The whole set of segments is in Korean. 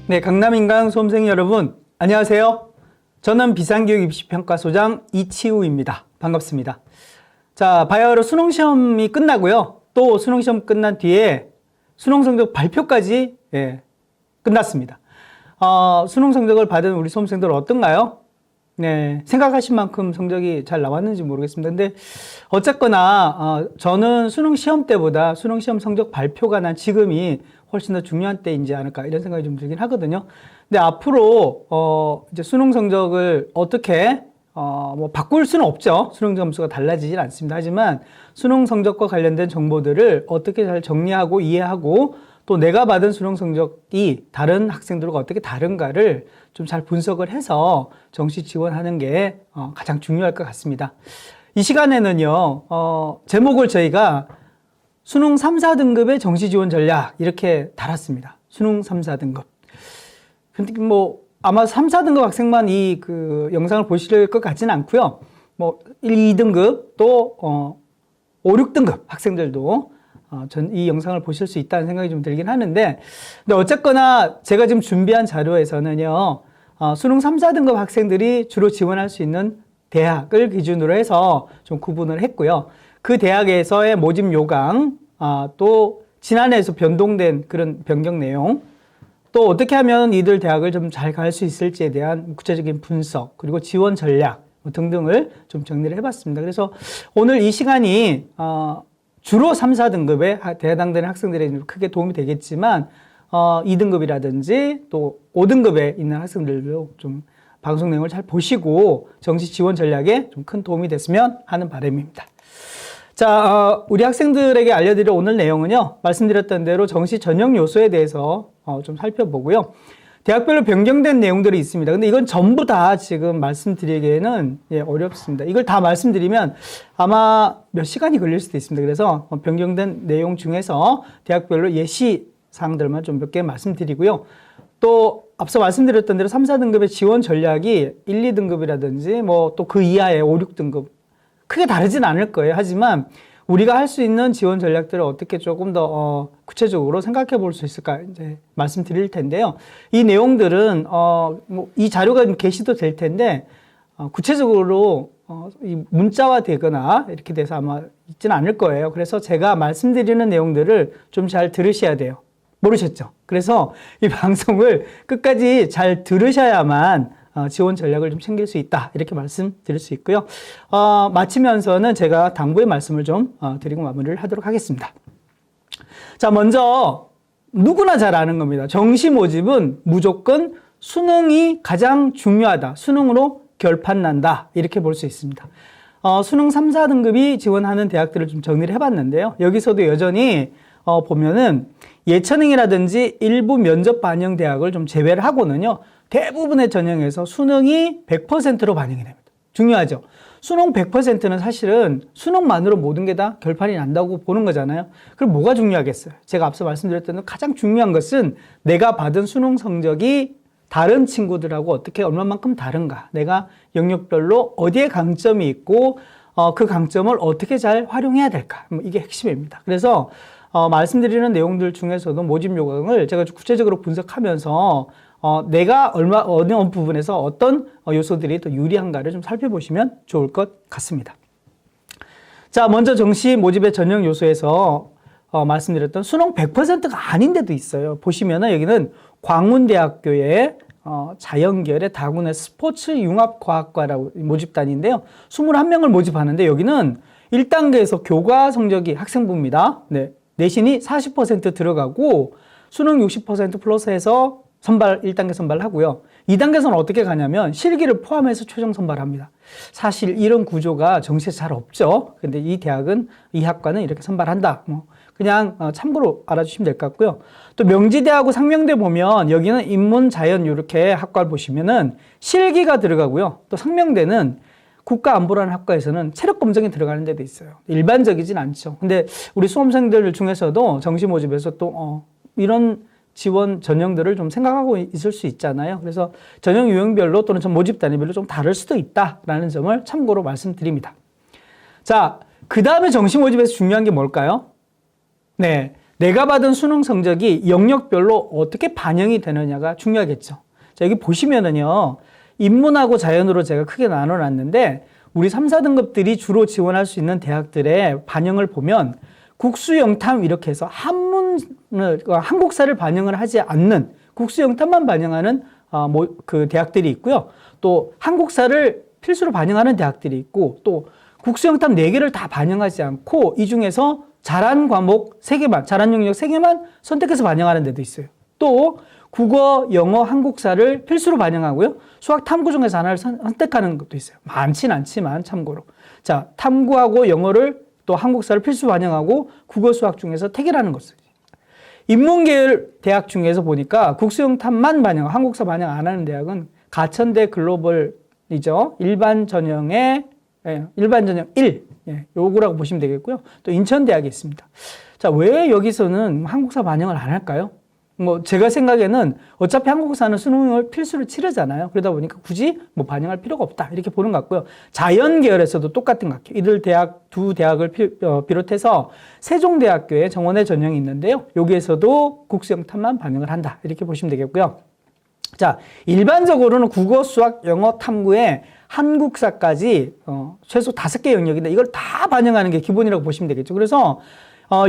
네, 강남인강 수험생 여러분, 안녕하세요. 저는 비상교육 입시평가소장 이치우입니다. 반갑습니다. 자, 바이오로 수능시험이 끝나고요. 또 수능시험 끝난 뒤에 수능 성적 발표까지 끝났습니다. 수능 성적을 받은 우리 수험생들 어떤가요? 네, 생각하신 만큼 성적이 잘 나왔는지 모르겠습니다. 근데 어쨌거나 저는 수능 시험 때보다 수능 시험 성적 발표가 난 지금이 훨씬 더 중요한 때이지 않을까 이런 생각이 좀 들긴 하거든요. 근데 앞으로 이제 수능 성적을 어떻게 뭐 바꿀 수는 없죠. 수능 점수가 달라지진 않습니다. 하지만 수능 성적과 관련된 정보들을 어떻게 잘 정리하고 이해하고 또 내가 받은 수능 성적이 다른 학생들과 어떻게 다른가를 좀 잘 분석을 해서 정시 지원하는 게 가장 중요할 것 같습니다. 이 시간에는요, 제목을 저희가 수능 3, 4등급의 정시 지원 전략 이렇게 달았습니다. 수능 3, 4등급. 근데 뭐 아마 3, 4등급 학생만 이 영상을 보실 것 같지는 않고요. 뭐 1, 2등급 또 5, 6등급 학생들도 전 이 영상을 보실 수 있다는 생각이 좀 들긴 하는데, 근데 어쨌거나 제가 지금 준비한 자료에서는요, 수능 3, 4등급 학생들이 주로 지원할 수 있는 대학을 기준으로 해서 좀 구분을 했고요. 그 대학에서의 모집 요강, 또 지난해에서 변동된 그런 변경 내용, 또 어떻게 하면 이들 대학을 좀 잘 갈 수 있을지에 대한 구체적인 분석, 그리고 지원 전략 등등을 좀 정리를 해봤습니다. 그래서 오늘 이 시간이 주로 3, 4등급에 해당되는 학생들에게 크게 도움이 되겠지만 2등급이라든지 또 5등급에 있는 학생들도 좀 방송 내용을 잘 보시고 정시 지원 전략에 좀 큰 도움이 됐으면 하는 바람입니다. 자, 우리 학생들에게 알려드릴 오늘 내용은요, 말씀드렸던 대로 정시 전형 요소에 대해서 좀 살펴보고요. 대학별로 변경된 내용들이 있습니다. 근데 이건 전부 다 지금 말씀드리기에는 어렵습니다. 이걸 다 말씀드리면 아마 몇 시간이 걸릴 수도 있습니다. 그래서 변경된 내용 중에서 대학별로 예시사항들만 좀 몇 개 말씀드리고요. 또 앞서 말씀드렸던 대로 3, 4등급의 지원 전략이 1, 2등급이라든지 뭐 또 그 이하의 5, 6등급 크게 다르진 않을 거예요. 하지만 우리가 할 수 있는 지원 전략들을 어떻게 조금 더 구체적으로 생각해 볼 수 있을까 이제 말씀드릴 텐데요. 이 내용들은 뭐 이 자료가 게시도 될 텐데 구체적으로 이 문자화 되거나 이렇게 돼서 아마 있지는 않을 거예요. 그래서 제가 말씀드리는 내용들을 좀 잘 들으셔야 돼요. 모르셨죠? 그래서 이 방송을 끝까지 잘 들으셔야만 지원 전략을 좀 챙길 수 있다. 이렇게 말씀드릴 수 있고요. 마치면서는 제가 당부의 말씀을 좀 드리고 마무리를 하도록 하겠습니다. 자, 먼저 누구나 잘 아는 겁니다. 정시 모집은 무조건 수능이 가장 중요하다. 수능으로 결판난다. 이렇게 볼 수 있습니다. 수능 3, 4등급이 지원하는 대학들을 좀 정리를 해봤는데요. 여기서도 여전히 보면은 예체능이라든지 일부 면접 반영 대학을 좀 제외를 하고는요, 대부분의 전형에서 수능이 100%로 반영이 됩니다. 중요하죠? 수능 100%는 사실은 수능만으로 모든 게 다 결판이 난다고 보는 거잖아요. 그럼 뭐가 중요하겠어요? 제가 앞서 말씀드렸던 대로 가장 중요한 것은 내가 받은 수능 성적이 다른 친구들하고 어떻게 얼마만큼 다른가, 내가 영역별로 어디에 강점이 있고 그 강점을 어떻게 잘 활용해야 될까, 이게 핵심입니다. 그래서 말씀드리는 내용들 중에서도 모집 요강을 제가 구체적으로 분석하면서 내가 어느 부분에서 어떤 요소들이 더 유리한가를 좀 살펴보시면 좋을 것 같습니다. 자, 먼저 정시 모집의 전형 요소에서 말씀드렸던 수능 100%가 아닌 데도 있어요. 보시면은 여기는 광운대학교의 자연계열의 다군의 스포츠융합과학과라고 모집단인데요. 21명을 모집하는데 여기는 1단계에서 교과 성적이 학생부입니다. 네. 내신이 40% 들어가고 수능 60% 플러스해서 1단계 선발하고요. 2단계에서는 어떻게 가냐면 실기를 포함해서 최종 선발합니다. 사실 이런 구조가 정시에서 잘 없죠. 근데 이 대학은, 이 학과는 이렇게 선발한다. 그냥 참고로 알아주시면 될 것 같고요. 또 명지대하고 상명대 보면 여기는 인문, 자연 이렇게 학과를 보시면은 실기가 들어가고요. 또 상명대는 국가안보라는 학과에서는 체력 검정이 들어가는 데도 있어요. 일반적이진 않죠. 근데 우리 수험생들 중에서도 정시 모집에서 또 이런 지원 전형들을 좀 생각하고 있을 수 있잖아요. 그래서 전형 유형별로 또는 전 모집 단위별로 좀 다를 수도 있다라는 점을 참고로 말씀드립니다. 자, 그 다음에 정시 모집에서 중요한 게 뭘까요? 네, 내가 받은 수능 성적이 영역별로 어떻게 반영이 되느냐가 중요하겠죠. 자, 여기 보시면은요, 인문하고 자연으로 제가 크게 나눠놨는데, 우리 3, 4등급들이 주로 지원할 수 있는 대학들의 반영을 보면, 국수 영탐 이렇게 해서 한국사를 반영을 하지 않는 국수 영탐만 반영하는 그 대학들이 있고요. 또 한국사를 필수로 반영하는 대학들이 있고, 또 국수 영탐 4개를 다 반영하지 않고 이 중에서 잘한 과목 3개만, 잘한 영역 3개만 선택해서 반영하는 데도 있어요. 또 국어, 영어, 한국사를 필수로 반영하고요. 수학, 탐구 중에서 하나를 선택하는 것도 있어요. 많진 않지만 참고로. 자, 탐구하고 영어를 또 한국사를 필수 반영하고 국어, 수학 중에서 택이라는 것을. 인문계열 대학 중에서 보니까 국수영탐만 반영, 한국사 반영 안 하는 대학은 가천대 글로벌이죠. 일반 전형 1. 요거라고 보시면 되겠고요. 또 인천대학이 있습니다. 자, 왜 여기서는 한국사 반영을 안 할까요? 제가 생각에는 어차피 한국사는 수능을 필수로 치르잖아요. 그러다 보니까 굳이 반영할 필요가 없다. 이렇게 보는 것 같고요. 자연 계열에서도 똑같은 것 같아요. 이들 대학, 두 대학을 비롯해서 세종대학교에 정원의 전형이 있는데요. 여기에서도 국수영탐만 반영을 한다. 이렇게 보시면 되겠고요. 자, 일반적으로는 국어, 수학, 영어, 탐구에 한국사까지 최소 5개 영역인데 이걸 다 반영하는 게 기본이라고 보시면 되겠죠. 그래서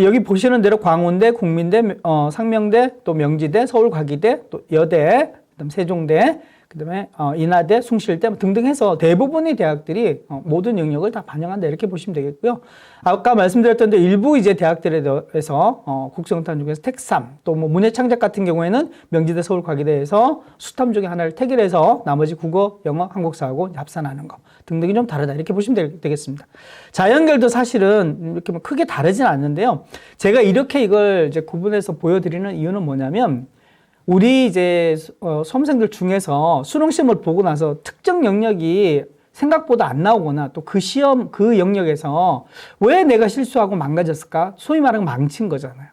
여기 보시는 대로 광운대, 국민대, 상명대, 또 명지대, 서울과기대, 또 여대, 그다음 세종대, 그다음에 인하대, 숭실대 등등 해서 대부분의 대학들이 모든 영역을 다 반영한다 이렇게 보시면 되겠고요. 아까 말씀드렸던 데 일부 이제 대학들에서 국수영탐 중에서 택3, 또 문예창작 같은 경우에는 명지대, 서울과기대에서 수탐 중에 하나를 택을 해서 나머지 국어, 영어, 한국사하고 합산하는 거 등등이 좀 다르다 이렇게 보시면 되겠습니다. 자연계열도 사실은 이렇게 크게 다르진 않는데요. 제가 이렇게 이걸 이제 구분해서 보여드리는 이유는 뭐냐면 우리 이제 수험생들 중에서 수능시험을 보고 나서 특정 영역이 생각보다 안 나오거나 또 그 시험, 그 영역에서 왜 내가 실수하고 망가졌을까? 소위 말하는 망친 거잖아요.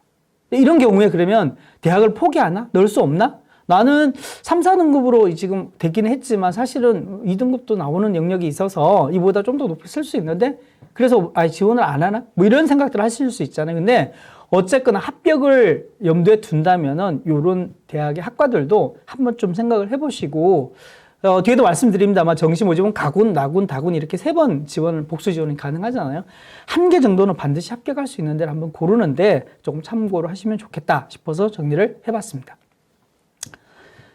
이런 경우에 그러면 대학을 포기하나? 넣을 수 없나? 나는 3, 4등급으로 지금 됐기는 했지만 사실은 2등급도 나오는 영역이 있어서 이보다 좀 더 높이 쓸 수 있는데 그래서 지원을 안 하나? 이런 생각들을 하실 수 있잖아요. 근데 어쨌거나 합격을 염두에 둔다면은 이런 대학의 학과들도 한번 좀 생각을 해보시고 뒤에도 말씀드립니다만 정시 모집은 가군, 나군, 다군 이렇게 3번 지원을 복수 지원이 가능하잖아요. 1개 정도는 반드시 합격할 수 있는 데를 한번 고르는데 조금 참고를 하시면 좋겠다 싶어서 정리를 해봤습니다.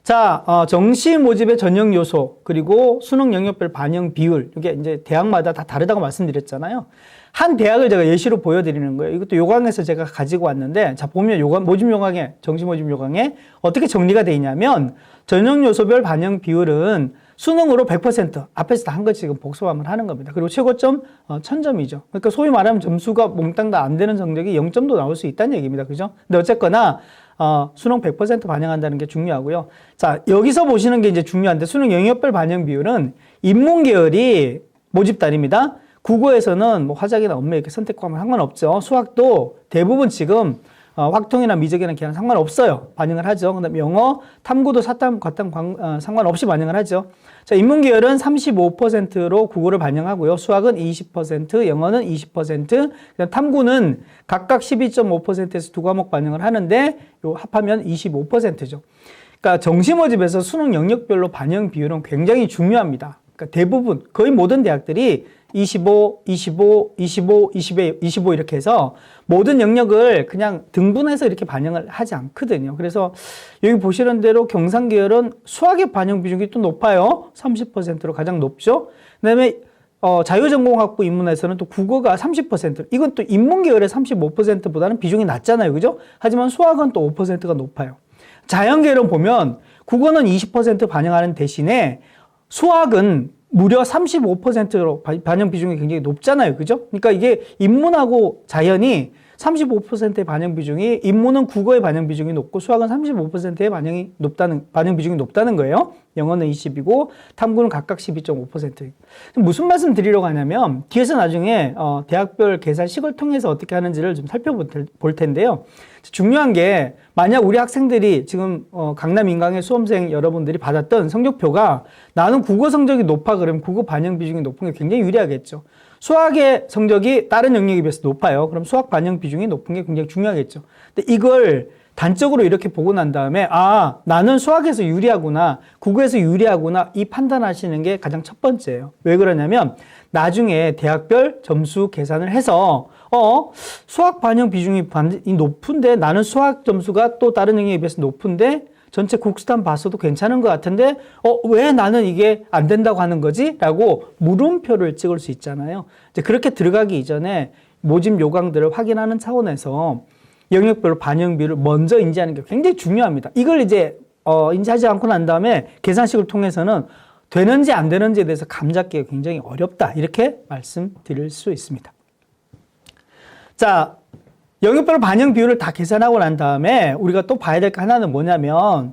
자, 정시 모집의 전형 요소, 그리고 수능 영역별 반영 비율, 이게 이제 대학마다 다 다르다고 말씀드렸잖아요. 한 대학을 제가 예시로 보여드리는 거예요. 이것도 요강에서 제가 가지고 왔는데, 자, 보면 모집 요강에, 정시 모집 요강에 어떻게 정리가 되어 있냐면, 전형 요소별 반영 비율은 수능으로 100%, 앞에서 다 한 거 지금 복습하면 하는 겁니다. 그리고 최고점 1000점이죠. 그러니까 소위 말하면 점수가 몽땅 다 안 되는 성적이 0점도 나올 수 있다는 얘기입니다. 그죠? 근데 어쨌거나, 수능 100% 반영한다는 게 중요하고요. 자, 여기서 보시는 게 이제 중요한데, 수능 영역별 반영 비율은 인문계열이 모집단입니다. 국어에서는 화작이나 업무 이렇게 선택하면 상관없죠. 수학도 대부분 지금 확통이나 미적이나 기하는 상관없어요. 반영을 하죠. 그다음에 영어, 탐구도 사탐, 과탐 상관없이 반영을 하죠. 자, 인문계열은 35%로 국어를 반영하고요. 수학은 20%, 영어는 20%, 그다음 탐구는 각각 12.5%에서 2과목 반영을 하는데 요 합하면 25%죠. 그러니까 정시 모집에서 수능 영역별로 반영 비율은 굉장히 중요합니다. 그러니까 대부분 거의 모든 대학들이 25, 25, 25, 25 이렇게 해서 모든 영역을 그냥 등분해서 이렇게 반영을 하지 않거든요. 그래서 여기 보시는 대로 경상계열은 수학의 반영 비중이 또 높아요. 30%로 가장 높죠. 그다음에 자유전공학부 인문에서는 또 국어가 30%. 이건 또 인문계열의 35%보다는 비중이 낮잖아요. 그죠? 하지만 수학은 또 5%가 높아요. 자연계열은 보면 국어는 20% 반영하는 대신에 수학은 무려 35%로 반영 비중이 굉장히 높잖아요. 그죠? 그러니까 이게 인문하고 자연이 35%의 반영 비중이, 인문은 국어의 반영 비중이 높고 수학은 35%의 반영 비중이 높다는 거예요. 영어는 20이고 탐구는 각각 12.5%. 무슨 말씀 드리려고 하냐면 뒤에서 나중에 대학별 계산식을 통해서 어떻게 하는지를 좀 살펴볼 텐데요. 중요한 게 만약 우리 학생들이 지금 강남 인강의 수험생 여러분들이 받았던 성적표가 나는 국어 성적이 높아 그러면 국어 반영 비중이 높은 게 굉장히 유리하겠죠. 수학의 성적이 다른 영역에 비해서 높아요. 그럼 수학 반영 비중이 높은 게 굉장히 중요하겠죠. 근데 이걸 단적으로 이렇게 보고 난 다음에 아, 나는 수학에서 유리하구나, 국어에서 유리하구나 이 판단하시는 게 가장 첫 번째예요. 왜 그러냐면 나중에 대학별 점수 계산을 해서 수학 반영 비중이 높은데 나는 수학 점수가 또 다른 영역에 비해서 높은데 전체 국수단 봤어도 괜찮은 것 같은데 왜 나는 이게 안 된다고 하는 거지? 라고 물음표를 찍을 수 있잖아요. 이제 그렇게 들어가기 이전에 모집 요강들을 확인하는 차원에서 영역별로 반영 비율을 먼저 인지하는 게 굉장히 중요합니다. 이걸 이제 인지하지 않고 난 다음에 계산식을 통해서는 되는지 안 되는지에 대해서 감 잡기가 굉장히 어렵다. 이렇게 말씀드릴 수 있습니다. 자, 영역별로 반영 비율을 다 계산하고 난 다음에 우리가 또 봐야 될 거 하나는 뭐냐면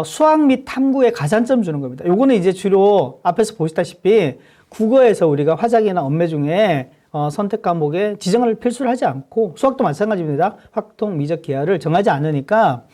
수학 및 탐구에 가산점 주는 겁니다. 요거는 이제 주로 앞에서 보시다시피 국어에서 우리가 화작이나 언매 중에 선택 과목에 지정을 필수를 하지 않고 수학도 마찬가지입니다. 확통, 미적, 기하를 정하지 않으니까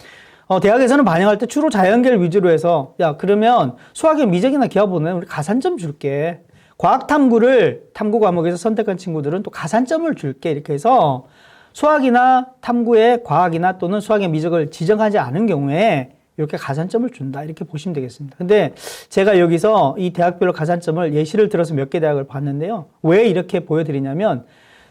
대학에서는 반영할 때 주로 자연계를 위주로 해서 야 그러면 수학의 미적이나 기하 보면 우리 가산점 줄게. 과학 탐구를 탐구 과목에서 선택한 친구들은 또 가산점을 줄게. 이렇게 해서 수학이나 탐구의 과학이나 또는 수학의 미적을 지정하지 않은 경우에 이렇게 가산점을 준다. 이렇게 보시면 되겠습니다. 근데 제가 여기서 이 대학별로 가산점을 예시를 들어서 몇 개 대학을 봤는데요. 왜 이렇게 보여드리냐면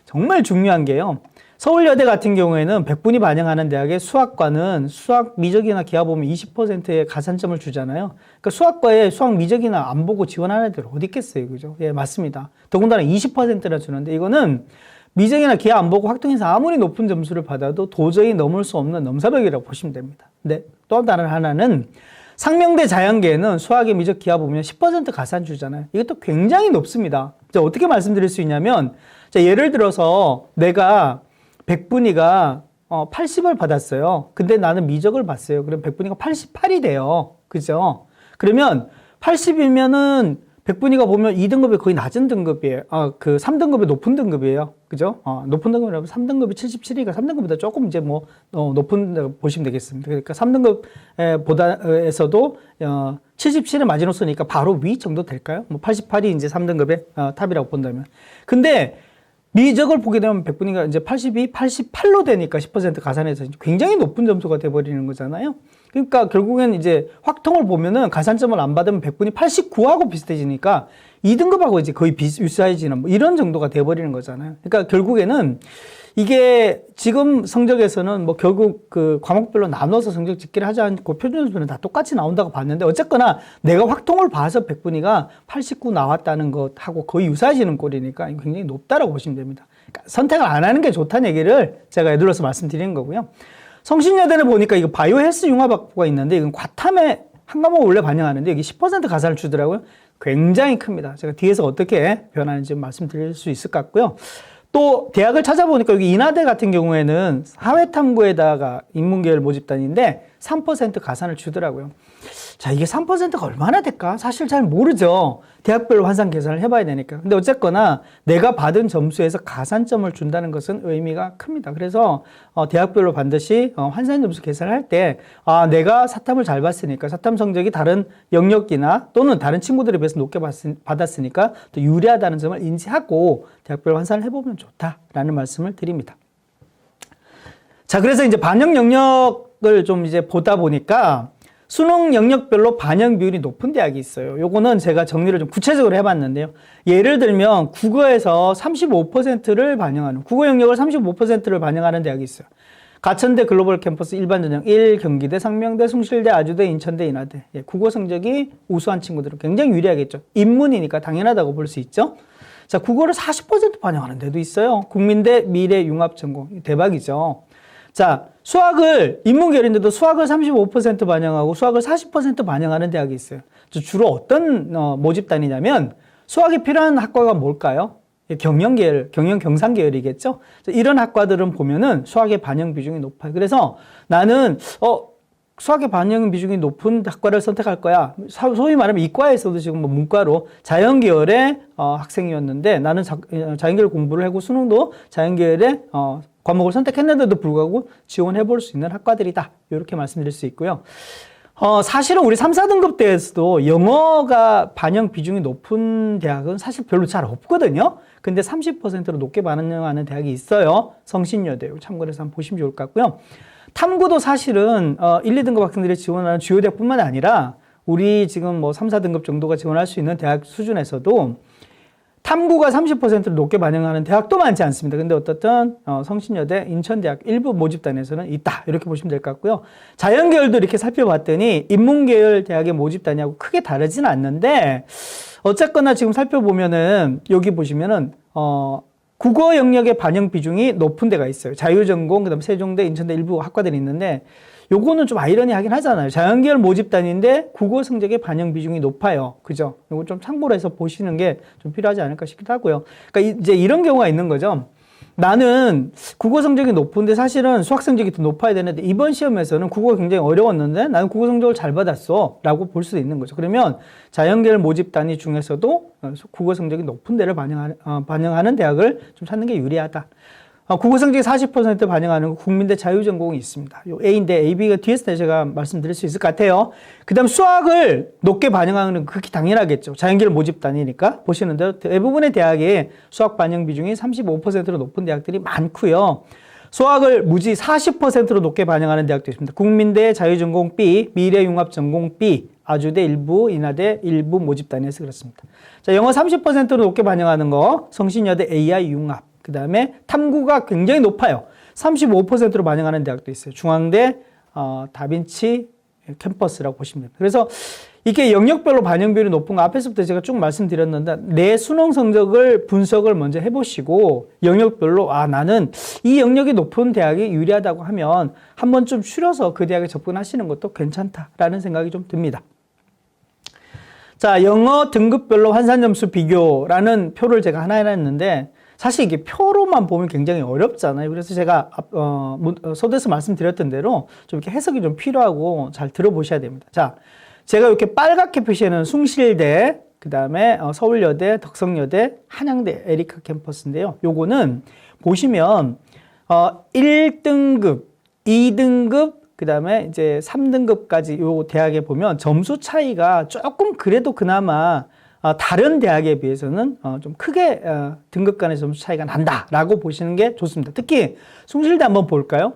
정말 중요한 게요. 서울여대 같은 경우에는 100분이 반영하는 대학의 수학과는 수학 미적이나 기하 보면 20%의 가산점을 주잖아요. 그러니까 수학과에 수학 미적이나 안 보고 지원하는 애들 어디 있겠어요. 그죠? 예, 맞습니다. 더군다나 20%나 주는데 이거는 미적이나 기하 안 보고 확통해서 아무리 높은 점수를 받아도 도저히 넘을 수 없는 넘사벽이라고 보시면 됩니다. 근데 또 다른 하나는 상명대 자연계에는 수학의 미적 기하 보면 10% 가산 주잖아요. 이것도 굉장히 높습니다. 자, 어떻게 말씀드릴 수 있냐면 자, 예를 들어서 내가 100분위가 80을 받았어요. 근데 나는 미적을 봤어요. 그럼 100분위가 88이 돼요. 그죠? 그러면 80이면은 100분위가 보면 2등급이 거의 낮은 등급이에요. 그 3등급이 높은 등급이에요. 그죠? 높은 등급이라면 3등급이 77이니까 3등급보다 조금 이제 높은 보시면 되겠습니다. 그러니까 3등급 보다에서도 77의 마지노선이니까 바로 위 정도 될까요? 88이 이제 3등급의 탑이라고 본다면. 근데 미적을 보게 되면 100분위가 이제 82, 88로 되니까 10% 가산해서 굉장히 높은 점수가 돼버리는 거잖아요. 그러니까 결국엔 이제 확통을 보면은 가산점을 안 받으면 100분이 89하고 비슷해지니까 2등급하고 이제 거의 유사해지는 이런 정도가 돼버리는 거잖아요. 그러니까 결국에는 이게 지금 성적에서는 결국 그 과목별로 나눠서 성적 집계를 하지 않고 표준점수는 다 똑같이 나온다고 봤는데 어쨌거나 내가 확통을 봐서 100분위가 89 나왔다는 것하고 거의 유사해지는 꼴이니까 굉장히 높다라고 보시면 됩니다. 그러니까 선택을 안 하는 게 좋다는 얘기를 제가 예들어서 말씀드리는 거고요. 성신여대는 보니까 이거 바이오 헬스 융합학부가 있는데 이건 과탐에 한 과목 원래 반영하는데 여기 10% 가산을 주더라고요. 굉장히 큽니다. 제가 뒤에서 어떻게 변하는지 말씀드릴 수 있을 것 같고요. 또 대학을 찾아보니까 여기 인하대 같은 경우에는 사회탐구에다가 인문계열 모집단인데 3% 가산을 주더라고요. 자, 이게 3%가 얼마나 될까? 사실 잘 모르죠. 대학별로 환산 계산을 해봐야 되니까. 근데 어쨌거나 내가 받은 점수에서 가산점을 준다는 것은 의미가 큽니다. 그래서 대학별로 반드시 환산 점수 계산을 할 때 내가 사탐을 잘 봤으니까 사탐 성적이 다른 영역이나 또는 다른 친구들에 비해서 높게 받았으니까 또 유리하다는 점을 인지하고 대학별로 환산을 해보면 좋다라는 말씀을 드립니다. 자, 그래서 이제 반영 영역을 좀 이제 보다 보니까 수능 영역별로 반영 비율이 높은 대학이 있어요. 요거는 제가 정리를 좀 구체적으로 해봤는데요. 예를 들면 국어에서 35%를 반영하는, 국어 영역을 35%를 반영하는 대학이 있어요. 가천대 글로벌 캠퍼스 일반 전형 1, 경기대, 상명대, 숭실대, 아주대, 인천대, 인하대. 국어 성적이 우수한 친구들은 굉장히 유리하겠죠. 인문이니까 당연하다고 볼 수 있죠. 자, 국어를 40% 반영하는 데도 있어요. 국민대 미래융합전공. 대박이죠. 자, 수학을 인문계열인데도 수학을 35% 반영하고 수학을 40% 반영하는 대학이 있어요. 주로 어떤 모집단이냐면 수학이 필요한 학과가 뭘까요? 경영계열, 경상계열이겠죠. 이런 학과들은 보면은 수학의 반영 비중이 높아요. 그래서 나는 수학의 반영 비중이 높은 학과를 선택할 거야. 소위 말하면 이과에서도 지금 문과로 자연계열의 학생이었는데 나는 자연계열 공부를 하고 수능도 자연계열의 과목을 선택했는데도 불구하고 지원해 볼 수 있는 학과들이다. 이렇게 말씀드릴 수 있고요. 사실은 우리 3, 4등급 대에서도 영어가 반영 비중이 높은 대학은 사실 별로 잘 없거든요. 근데 30%로 높게 반영하는 대학이 있어요. 성신여대. 참고해서 한번 보시면 좋을 것 같고요. 탐구도 사실은 1, 2등급 학생들이 지원하는 주요 대학뿐만 아니라 우리 지금 뭐 3, 4등급 정도가 지원할 수 있는 대학 수준에서도 탐구가 30%로 높게 반영하는 대학도 많지 않습니다. 근데 어떻든 성신여대, 인천대학 일부 모집단에서는 있다. 이렇게 보시면 될 것 같고요. 자연계열도 이렇게 살펴봤더니 인문계열 대학의 모집단하고 크게 다르지는 않는데 어쨌거나 지금 살펴보면은 여기 보시면은 국어 영역의 반영 비중이 높은 데가 있어요. 자유전공, 그다음 세종대, 인천대 일부 학과들이 있는데 요거는 좀 아이러니하긴 하잖아요. 자연계열 모집단인데 국어 성적의 반영 비중이 높아요. 그죠? 요거 좀 참고로 해서 보시는 게 좀 필요하지 않을까 싶기도 하고요. 그러니까 이제 이런 경우가 있는 거죠. 나는 국어 성적이 높은데 사실은 수학 성적이 더 높아야 되는데 이번 시험에서는 국어가 굉장히 어려웠는데 나는 국어 성적을 잘 받았어 라고 볼 수도 있는 거죠. 그러면 자연계열 모집 단위 중에서도 국어 성적이 높은 데를 반영하는 대학을 좀 찾는 게 유리하다. 국어 성적이 40% 반영하는 국민대 자유전공이 있습니다. 요 A인데 A, B가 뒤에서 제가 말씀드릴 수 있을 것 같아요. 그 다음 수학을 높게 반영하는 건 극히 당연하겠죠. 자연계열 모집단이니까 보시는 대로 대부분의 대학에 수학 반영 비중이 35%로 높은 대학들이 많고요. 수학을 무지 40%로 높게 반영하는 대학도 있습니다. 국민대 자유전공 B, 미래융합전공 B, 아주대 일부, 인하대 일부 모집단에서 그렇습니다. 자, 영어 30%로 높게 반영하는 거 성신여대 AI 융합. 그 다음에 탐구가 굉장히 높아요. 35%로 반영하는 대학도 있어요. 중앙대, 다빈치 캠퍼스라고 보시면 됩니다. 그래서 이게 영역별로 반영 비율이 높은 거 앞에서부터 제가 쭉 말씀드렸는데 내 수능 성적을 분석을 먼저 해보시고 영역별로 나는 이 영역이 높은 대학이 유리하다고 하면 한 번쯤 추려서 그 대학에 접근하시는 것도 괜찮다라는 생각이 좀 듭니다. 자, 영어 등급별로 환산점수 비교라는 표를 제가 하나 해놨는데 사실 이게 표로만 보면 굉장히 어렵잖아요. 그래서 제가 서두에서 말씀드렸던 대로 좀 이렇게 해석이 좀 필요하고 잘 들어보셔야 됩니다. 자, 제가 이렇게 빨갛게 표시하는 숭실대, 그 다음에 서울여대, 덕성여대, 한양대 에리카 캠퍼스인데요. 요거는 보시면 1등급, 2등급, 그 다음에 이제 3등급까지 요 대학에 보면 점수 차이가 조금 그래도 그나마 다른 대학에 비해서는 좀 크게 등급 간의 점수 차이가 난다라고 보시는 게 좋습니다. 특히 숭실대 한번 볼까요?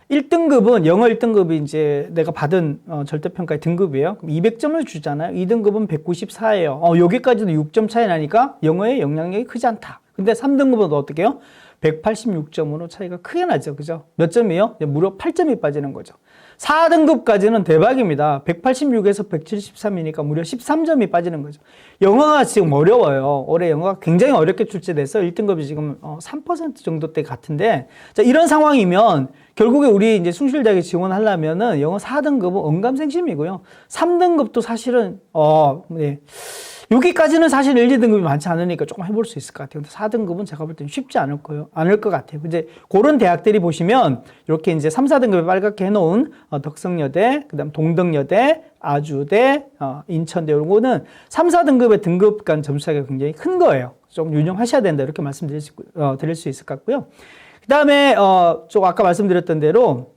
1등급은 영어 1등급이 이제 내가 받은 절대평가의 등급이에요. 그럼 200점을 주잖아요. 2등급은 194예요. 여기까지도 6점 차이 나니까 영어의 영향력이 크지 않다. 근데 3등급은 어떻게 해요? 186점으로 차이가 크게 나죠. 그죠? 몇 점이에요? 무려 8점이 빠지는 거죠. 4등급까지는 대박입니다. 186에서 173이니까 무려 13점이 빠지는 거죠. 영어가 지금 어려워요. 올해 영어가 굉장히 어렵게 출제돼서 1등급이 지금 3% 정도대 같은데, 자, 이런 상황이면 결국에 우리 이제 숭실대학에 지원하려면은 영어 4등급은 언감생심이고요. 3등급도 사실은, 네. 여기까지는 사실 1, 2등급이 많지 않으니까 조금 해볼 수 있을 것 같아요. 근데 4등급은 제가 볼 때는 쉽지 않을 것 같아요. 이제 그런 대학들이 보시면 이렇게 이제 3, 4등급에 빨갛게 해놓은 덕성여대, 그 다음 동덕여대, 아주대, 인천대, 요거는 3, 4등급의 등급 간 점수 차이가 굉장히 큰 거예요. 좀 유념하셔야 된다. 이렇게 말씀드릴 수 있을 것 같고요. 그 다음에, 좀 아까 말씀드렸던 대로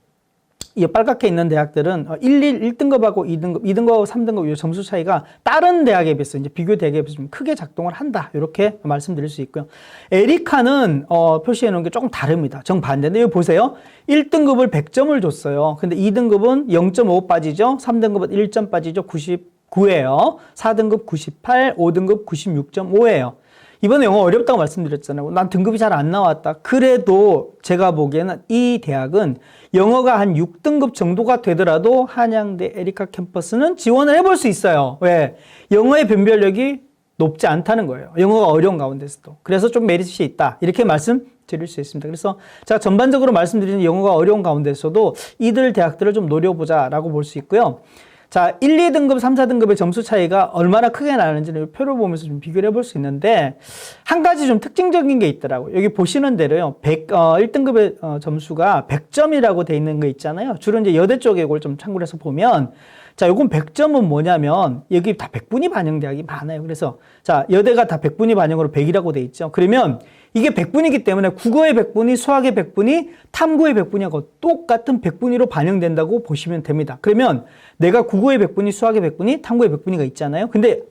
이 빨갛게 있는 대학들은 1등급하고 2등급하고 3등급 이 점수 차이가 다른 대학에 비해서 이제 비교 대학에 비해서 좀 크게 작동을 한다. 이렇게 말씀드릴 수 있고요. 에리카는 표시해 놓은 게 조금 다릅니다. 정반대인데 여기 보세요. 1등급을 100점을 줬어요. 근데 2등급은 0.5 빠지죠. 3등급은 1점 빠지죠. 99예요. 4등급 98, 5등급 96.5예요. 이번에 영어 어렵다고 말씀드렸잖아요. 난 등급이 잘 안 나왔다. 그래도 제가 보기에는 이 대학은 영어가 한 6등급 정도가 되더라도 한양대 에리카 캠퍼스는 지원을 해볼 수 있어요. 왜? 영어의 변별력이 높지 않다는 거예요. 영어가 어려운 가운데서도. 그래서 좀 메리트이 있다. 이렇게 말씀드릴 수 있습니다. 그래서 제가 전반적으로 말씀드리는 영어가 어려운 가운데서도 이들 대학들을 좀 노려보자라고 볼 수 있고요. 자, 1, 2등급, 3, 4등급의 점수 차이가 얼마나 크게 나는지를 표를 보면서 좀 비교를 해볼 수 있는데 한 가지 좀 특징적인 게 있더라고요. 여기 보시는 대로요. 1등급의 점수가 100점이라고 돼 있는 거 있잖아요. 주로 이제 여대 쪽에 이걸 좀 참고를 해서 보면 자, 요건 100점은 뭐냐면 여기 다 100분위 반영 대학이 많아요. 그래서 자, 여대가 다 100분위 반영으로 100이라고 돼 있죠. 그러면 이게 백분이기 때문에 국어의 백분위, 수학의 백분위, 탐구의 백분위하고 똑같은 백분위로 반영된다고 보시면 됩니다. 그러면 내가 국어의 백분위, 수학의 백분위, 탐구의 백분위가 있잖아요. 근데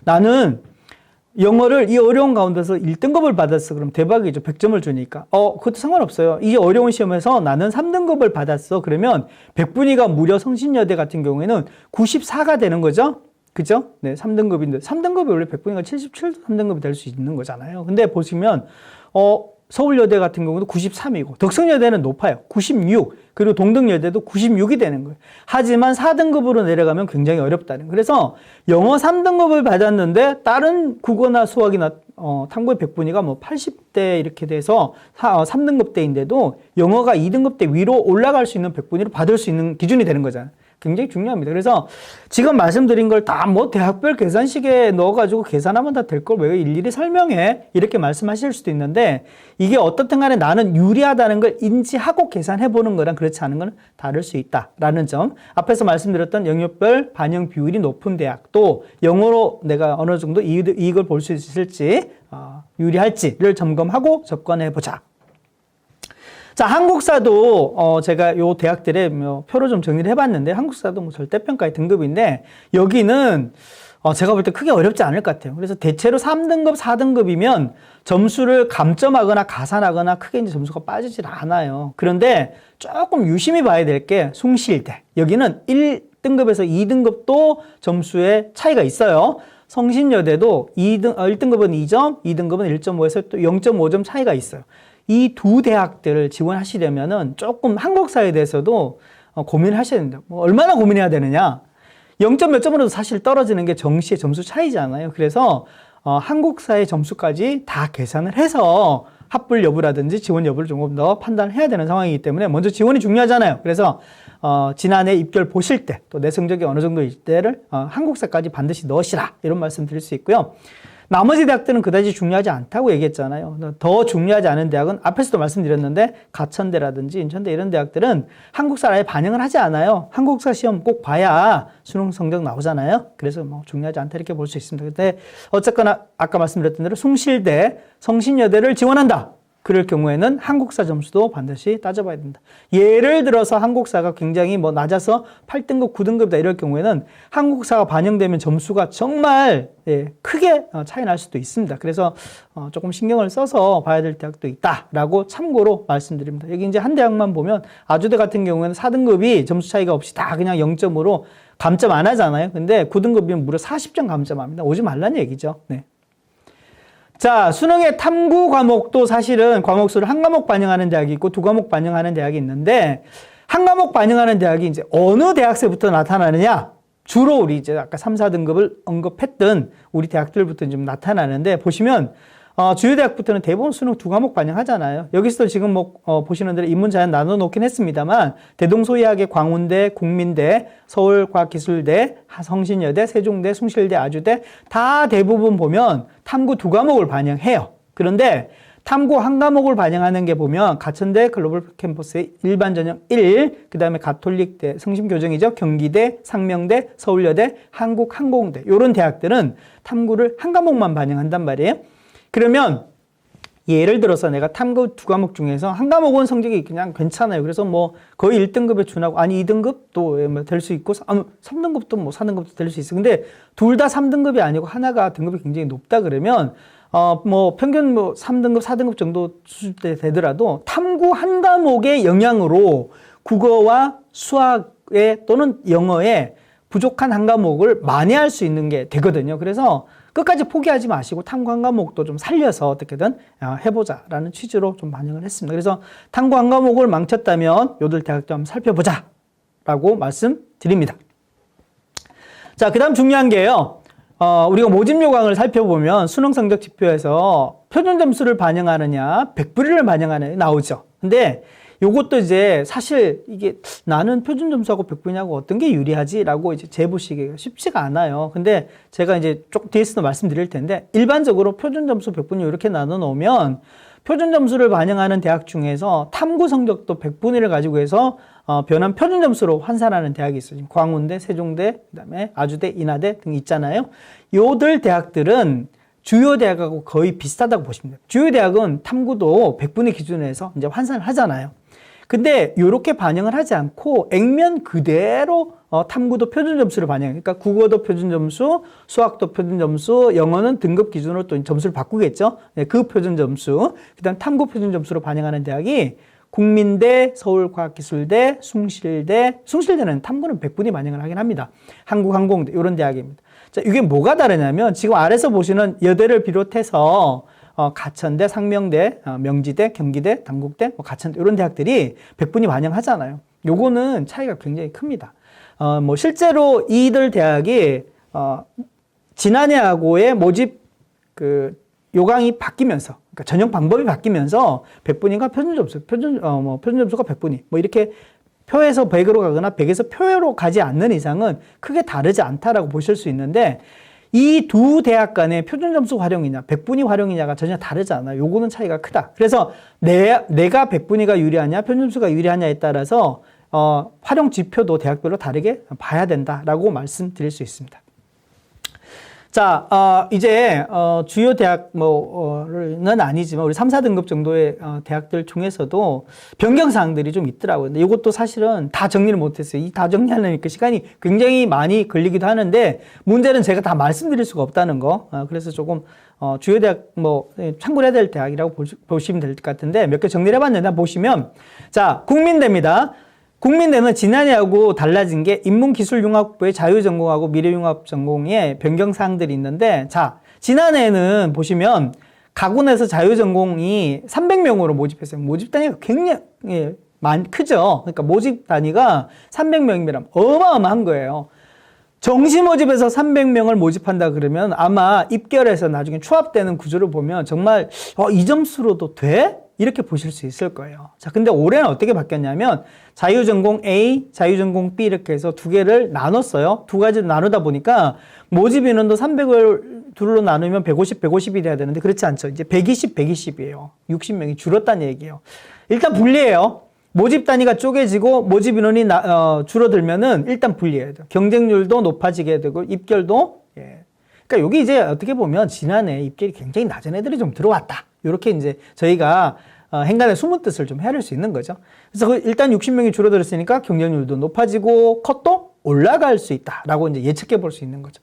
나는 영어를 이 어려운 가운데서 1등급을 받았어. 그럼 대박이죠. 100점을 주니까. 그것도 상관없어요. 이 어려운 시험에서 나는 3등급을 받았어. 그러면 백분위가 무려 성신여대 같은 경우에는 94가 되는 거죠. 그죠? 네, 3등급인데 3등급이 원래 백분위가 77도 3등급이 될 수 있는 거잖아요. 근데 보시면 서울여대 같은 경우도 93이고 덕성여대는 높아요. 96. 그리고 동덕여대도 96이 되는 거예요. 하지만 4등급으로 내려가면 굉장히 어렵다는 거예요. 그래서 영어 3등급을 받았는데 다른 국어나 수학이나 탐구의 백분위가 뭐 80대 이렇게 돼서 3등급대인데도 영어가 2등급대 위로 올라갈 수 있는 백분위로 받을 수 있는 기준이 되는 거잖아요. 굉장히 중요합니다. 그래서 지금 말씀드린 걸 다 뭐 대학별 계산식에 넣어가지고 계산하면 다 될 걸 왜 일일이 설명해? 이렇게 말씀하실 수도 있는데 이게 어떻든 간에 나는 유리하다는 걸 인지하고 계산해보는 거랑 그렇지 않은 건 다를 수 있다라는 점. 앞에서 말씀드렸던 영역별 반영 비율이 높은 대학 또 영어로 내가 어느 정도 이익을 볼 수 있을지 유리할지를 점검하고 접근해보자. 자, 한국사도 제가 요 대학들의 표로 좀 정리를 해봤는데 한국사도 뭐 절대평가의 등급인데 여기는 제가 볼 때 크게 어렵지 않을 것 같아요. 그래서 대체로 3등급, 4등급이면 점수를 감점하거나 가산하거나 크게 이제 점수가 빠지질 않아요. 그런데 조금 유심히 봐야 될 게 숭실대. 여기는 1등급에서 2등급도 점수에 차이가 있어요. 성신여대도 1등급은 2점, 2등급은 1.5에서 또 0.5점 차이가 있어요. 이 두 대학들을 지원하시려면은 조금 한국사에 대해서도 고민을 하셔야 된다. 뭐 얼마나 고민해야 되느냐? 0점 몇 점으로도 사실 떨어지는 게 정시의 점수 차이잖아요. 그래서 한국사의 점수까지 다 계산을 해서 합불 여부라든지 지원 여부를 조금 더 판단을 해야 되는 상황이기 때문에 먼저 지원이 중요하잖아요. 그래서 지난해 입결 보실 때 또 내 성적이 어느 정도일 때를 한국사까지 반드시 넣으시라 이런 말씀 드릴 수 있고요. 나머지 대학들은 그다지 중요하지 않다고 얘기했잖아요. 더 중요하지 않은 대학은 앞에서도 말씀드렸는데 가천대라든지 인천대 이런 대학들은 한국사를 아예 반영을 하지 않아요. 한국사 시험 꼭 봐야 수능 성적 나오잖아요. 그래서 뭐 중요하지 않다 이렇게 볼 수 있습니다. 근데 어쨌거나 아까 말씀드렸던 대로 숭실대, 성신여대를 지원한다. 그럴 경우에는 한국사 점수도 반드시 따져봐야 된다. 예를 들어서 한국사가 굉장히 뭐 낮아서 8등급, 9등급이다 이럴 경우에는 한국사가 반영되면 점수가 정말 크게 차이 날 수도 있습니다. 그래서 조금 신경을 써서 봐야 될 대학도 있다라고 참고로 말씀드립니다. 여기 이제 한 대학만 보면 아주대 같은 경우에는 4등급이 점수 차이가 없이 다 그냥 0점으로 감점 안 하잖아요. 근데 9등급이면 무려 40점 감점합니다. 오지 말라는 얘기죠. 네. 자, 수능의 탐구 과목도 사실은 과목 수를 한 과목 반영하는 대학이 있고 두 과목 반영하는 대학이 있는데 한 과목 반영하는 대학이 이제 어느 대학생부터 나타나느냐? 주로 우리 이제 아까 3, 4등급을 언급했던 우리 대학들부터 좀 나타나는데 보시면 주요 대학부터는 대부분 수능 두 과목 반영하잖아요. 여기서 지금 뭐 보시는 대로 인문자연 나눠 놓긴 했습니다만 대동소이하게 광운대, 국민대, 서울과학기술대, 성신여대, 세종대, 숭실대, 아주대 다 대부분 보면 탐구 두 과목을 반영해요. 그런데 탐구 한 과목을 반영하는 게 보면 가천대 글로벌 캠퍼스의 일반 전형 1, 그 다음에 가톨릭대, 성심교정이죠. 경기대, 상명대, 서울여대, 한국항공대 이런 대학들은 탐구를 한 과목만 반영한단 말이에요. 그러면 예를 들어서 내가 탐구 두 과목 중에서 한 과목은 성적이 그냥 괜찮아요. 그래서 뭐 거의 1등급에 준하고 아니 2등급도 될 수 있고 3등급도 뭐 4등급도 될 수 있어. 근데 둘 다 3등급이 아니고 하나가 등급이 굉장히 높다 그러면 뭐 평균 뭐 3등급, 4등급 정도 수준대 되더라도 탐구 한 과목의 영향으로 국어와 수학에 또는 영어에 부족한 한 과목을 만회할 수 있는 게 되거든요. 그래서 끝까지 포기하지 마시고 탐구 한 과목도 좀 살려서 어떻게든 해보자라는 취지로 좀 반영을 했습니다. 그래서 탐구 한 과목을 망쳤다면 요들 대학도 한번 살펴보자라고 말씀드립니다. 자, 그 다음 중요한 게요. 우리가 모집 요강을 살펴보면 수능 성적 지표에서 표준 점수를 반영하느냐, 백분위를 반영하느냐 나오죠. 근데 요것도 이제 사실 이게 나는 표준 점수하고 백분위하고 어떤 게 유리하지라고 이제 재보시기가 쉽지가 않아요. 근데 제가 이제 조금 뒤에서도 말씀드릴 텐데 일반적으로 표준 점수, 백분위 이렇게 나눠 놓으면 표준 점수를 반영하는 대학 중에서 탐구 성적도 백분위를 가지고 해서 변환 표준 점수로 환산하는 대학이 있어요. 지금 광운대, 세종대, 그다음에 아주대, 인하대 등 있잖아요. 요들 대학들은 주요 대학하고 거의 비슷하다고 보시면 돼요. 주요 대학은 탐구도 100분위 기준에서 이제 환산을 하잖아요. 근데 이렇게 반영을 하지 않고 액면 그대로 탐구도 표준 점수를 반영해요. 그러니까 국어도 표준 점수, 수학도 표준 점수, 영어는 등급 기준으로 또 점수를 바꾸겠죠. 네, 그 표준 점수, 그다음 탐구 표준 점수로 반영하는 대학이 국민대, 서울과학기술대, 숭실대는 탐구는 100분위 반영을 하긴 합니다. 한국항공대 이런 대학입니다. 자, 이게 뭐가 다르냐면 지금 아래서 보시는 여대를 비롯해서 가천대, 상명대, 명지대, 경기대, 단국대, 가천대 이런 대학들이 100분위 반영하잖아요. 요거는 차이가 굉장히 큽니다. 뭐 실제로 이들 대학이 지난해하고의 모집 그 요강이 바뀌면서, 그러니까 전형 방법이 바뀌면서 100분위가 표준 점수가 100분위 뭐 이렇게 표에서 100으로 가거나 100에서 표로 가지 않는 이상은 크게 다르지 않다라고 보실 수 있는데, 이 두 대학 간의 표준 점수 활용이냐 100분위 활용이냐가 전혀 다르지 않아요. 요거는 차이가 크다. 그래서 내가 100분위가 유리하냐 표준 점수가 유리하냐에 따라서 활용 지표도 대학별로 다르게 봐야 된다라고 말씀드릴 수 있습니다. 자, 이제 주요 대학는 아니지만 우리 3, 4등급 정도의 대학들 중에서도 변경사항들이 좀 있더라고요. 근데 이것도 사실은 다 정리를 못했어요. 이 다 정리하려니까 시간이 굉장히 많이 걸리기도 하는데, 문제는 제가 다 말씀드릴 수가 없다는 거. 그래서 조금 주요 대학 참고를 해야 될 대학이라고 보시면 될 것 같은데, 몇 개 정리를 해봤는데 보시면, 자, 국민대입니다. 국민대는 지난해하고 달라진 게 인문기술융합부의 자유전공하고 미래융합전공의 변경사항들이 있는데, 자, 지난해에는 보시면 가군에서 자유전공이 300명으로 모집했어요. 모집 단위가 굉장히 크죠. 그러니까 모집 단위가 300명이면 어마어마한 거예요. 정시 모집에서 300명을 모집한다 그러면 아마 입결해서 나중에 추합되는 구조를 보면 정말 이 점수로도 돼? 이렇게 보실 수 있을 거예요. 자, 근데 올해는 어떻게 바뀌었냐면 자유전공 A, 자유전공 B 이렇게 해서 두 개를 나눴어요. 두 가지를 나누다 보니까 모집 인원도 300을 둘로 나누면 150, 150이 돼야 되는데 그렇지 않죠. 이제 120, 120이에요. 60명이 줄었다는 얘기예요. 일단 분리해요. 모집 단위가 쪼개지고 모집 인원이 줄어들면은 일단 분리해야 돼요. 경쟁률도 높아지게 되고 입결도 그러니까 여기 이제 어떻게 보면 지난해 입결이 굉장히 낮은 애들이 좀 들어왔다. 이렇게 이제 저희가 행간의 숨은 뜻을 좀 헤아릴 수 있는 거죠. 그래서 일단 60명이 줄어들었으니까 경쟁률도 높아지고 컷도 올라갈 수 있다라고 이제 예측해 볼 수 있는 거죠.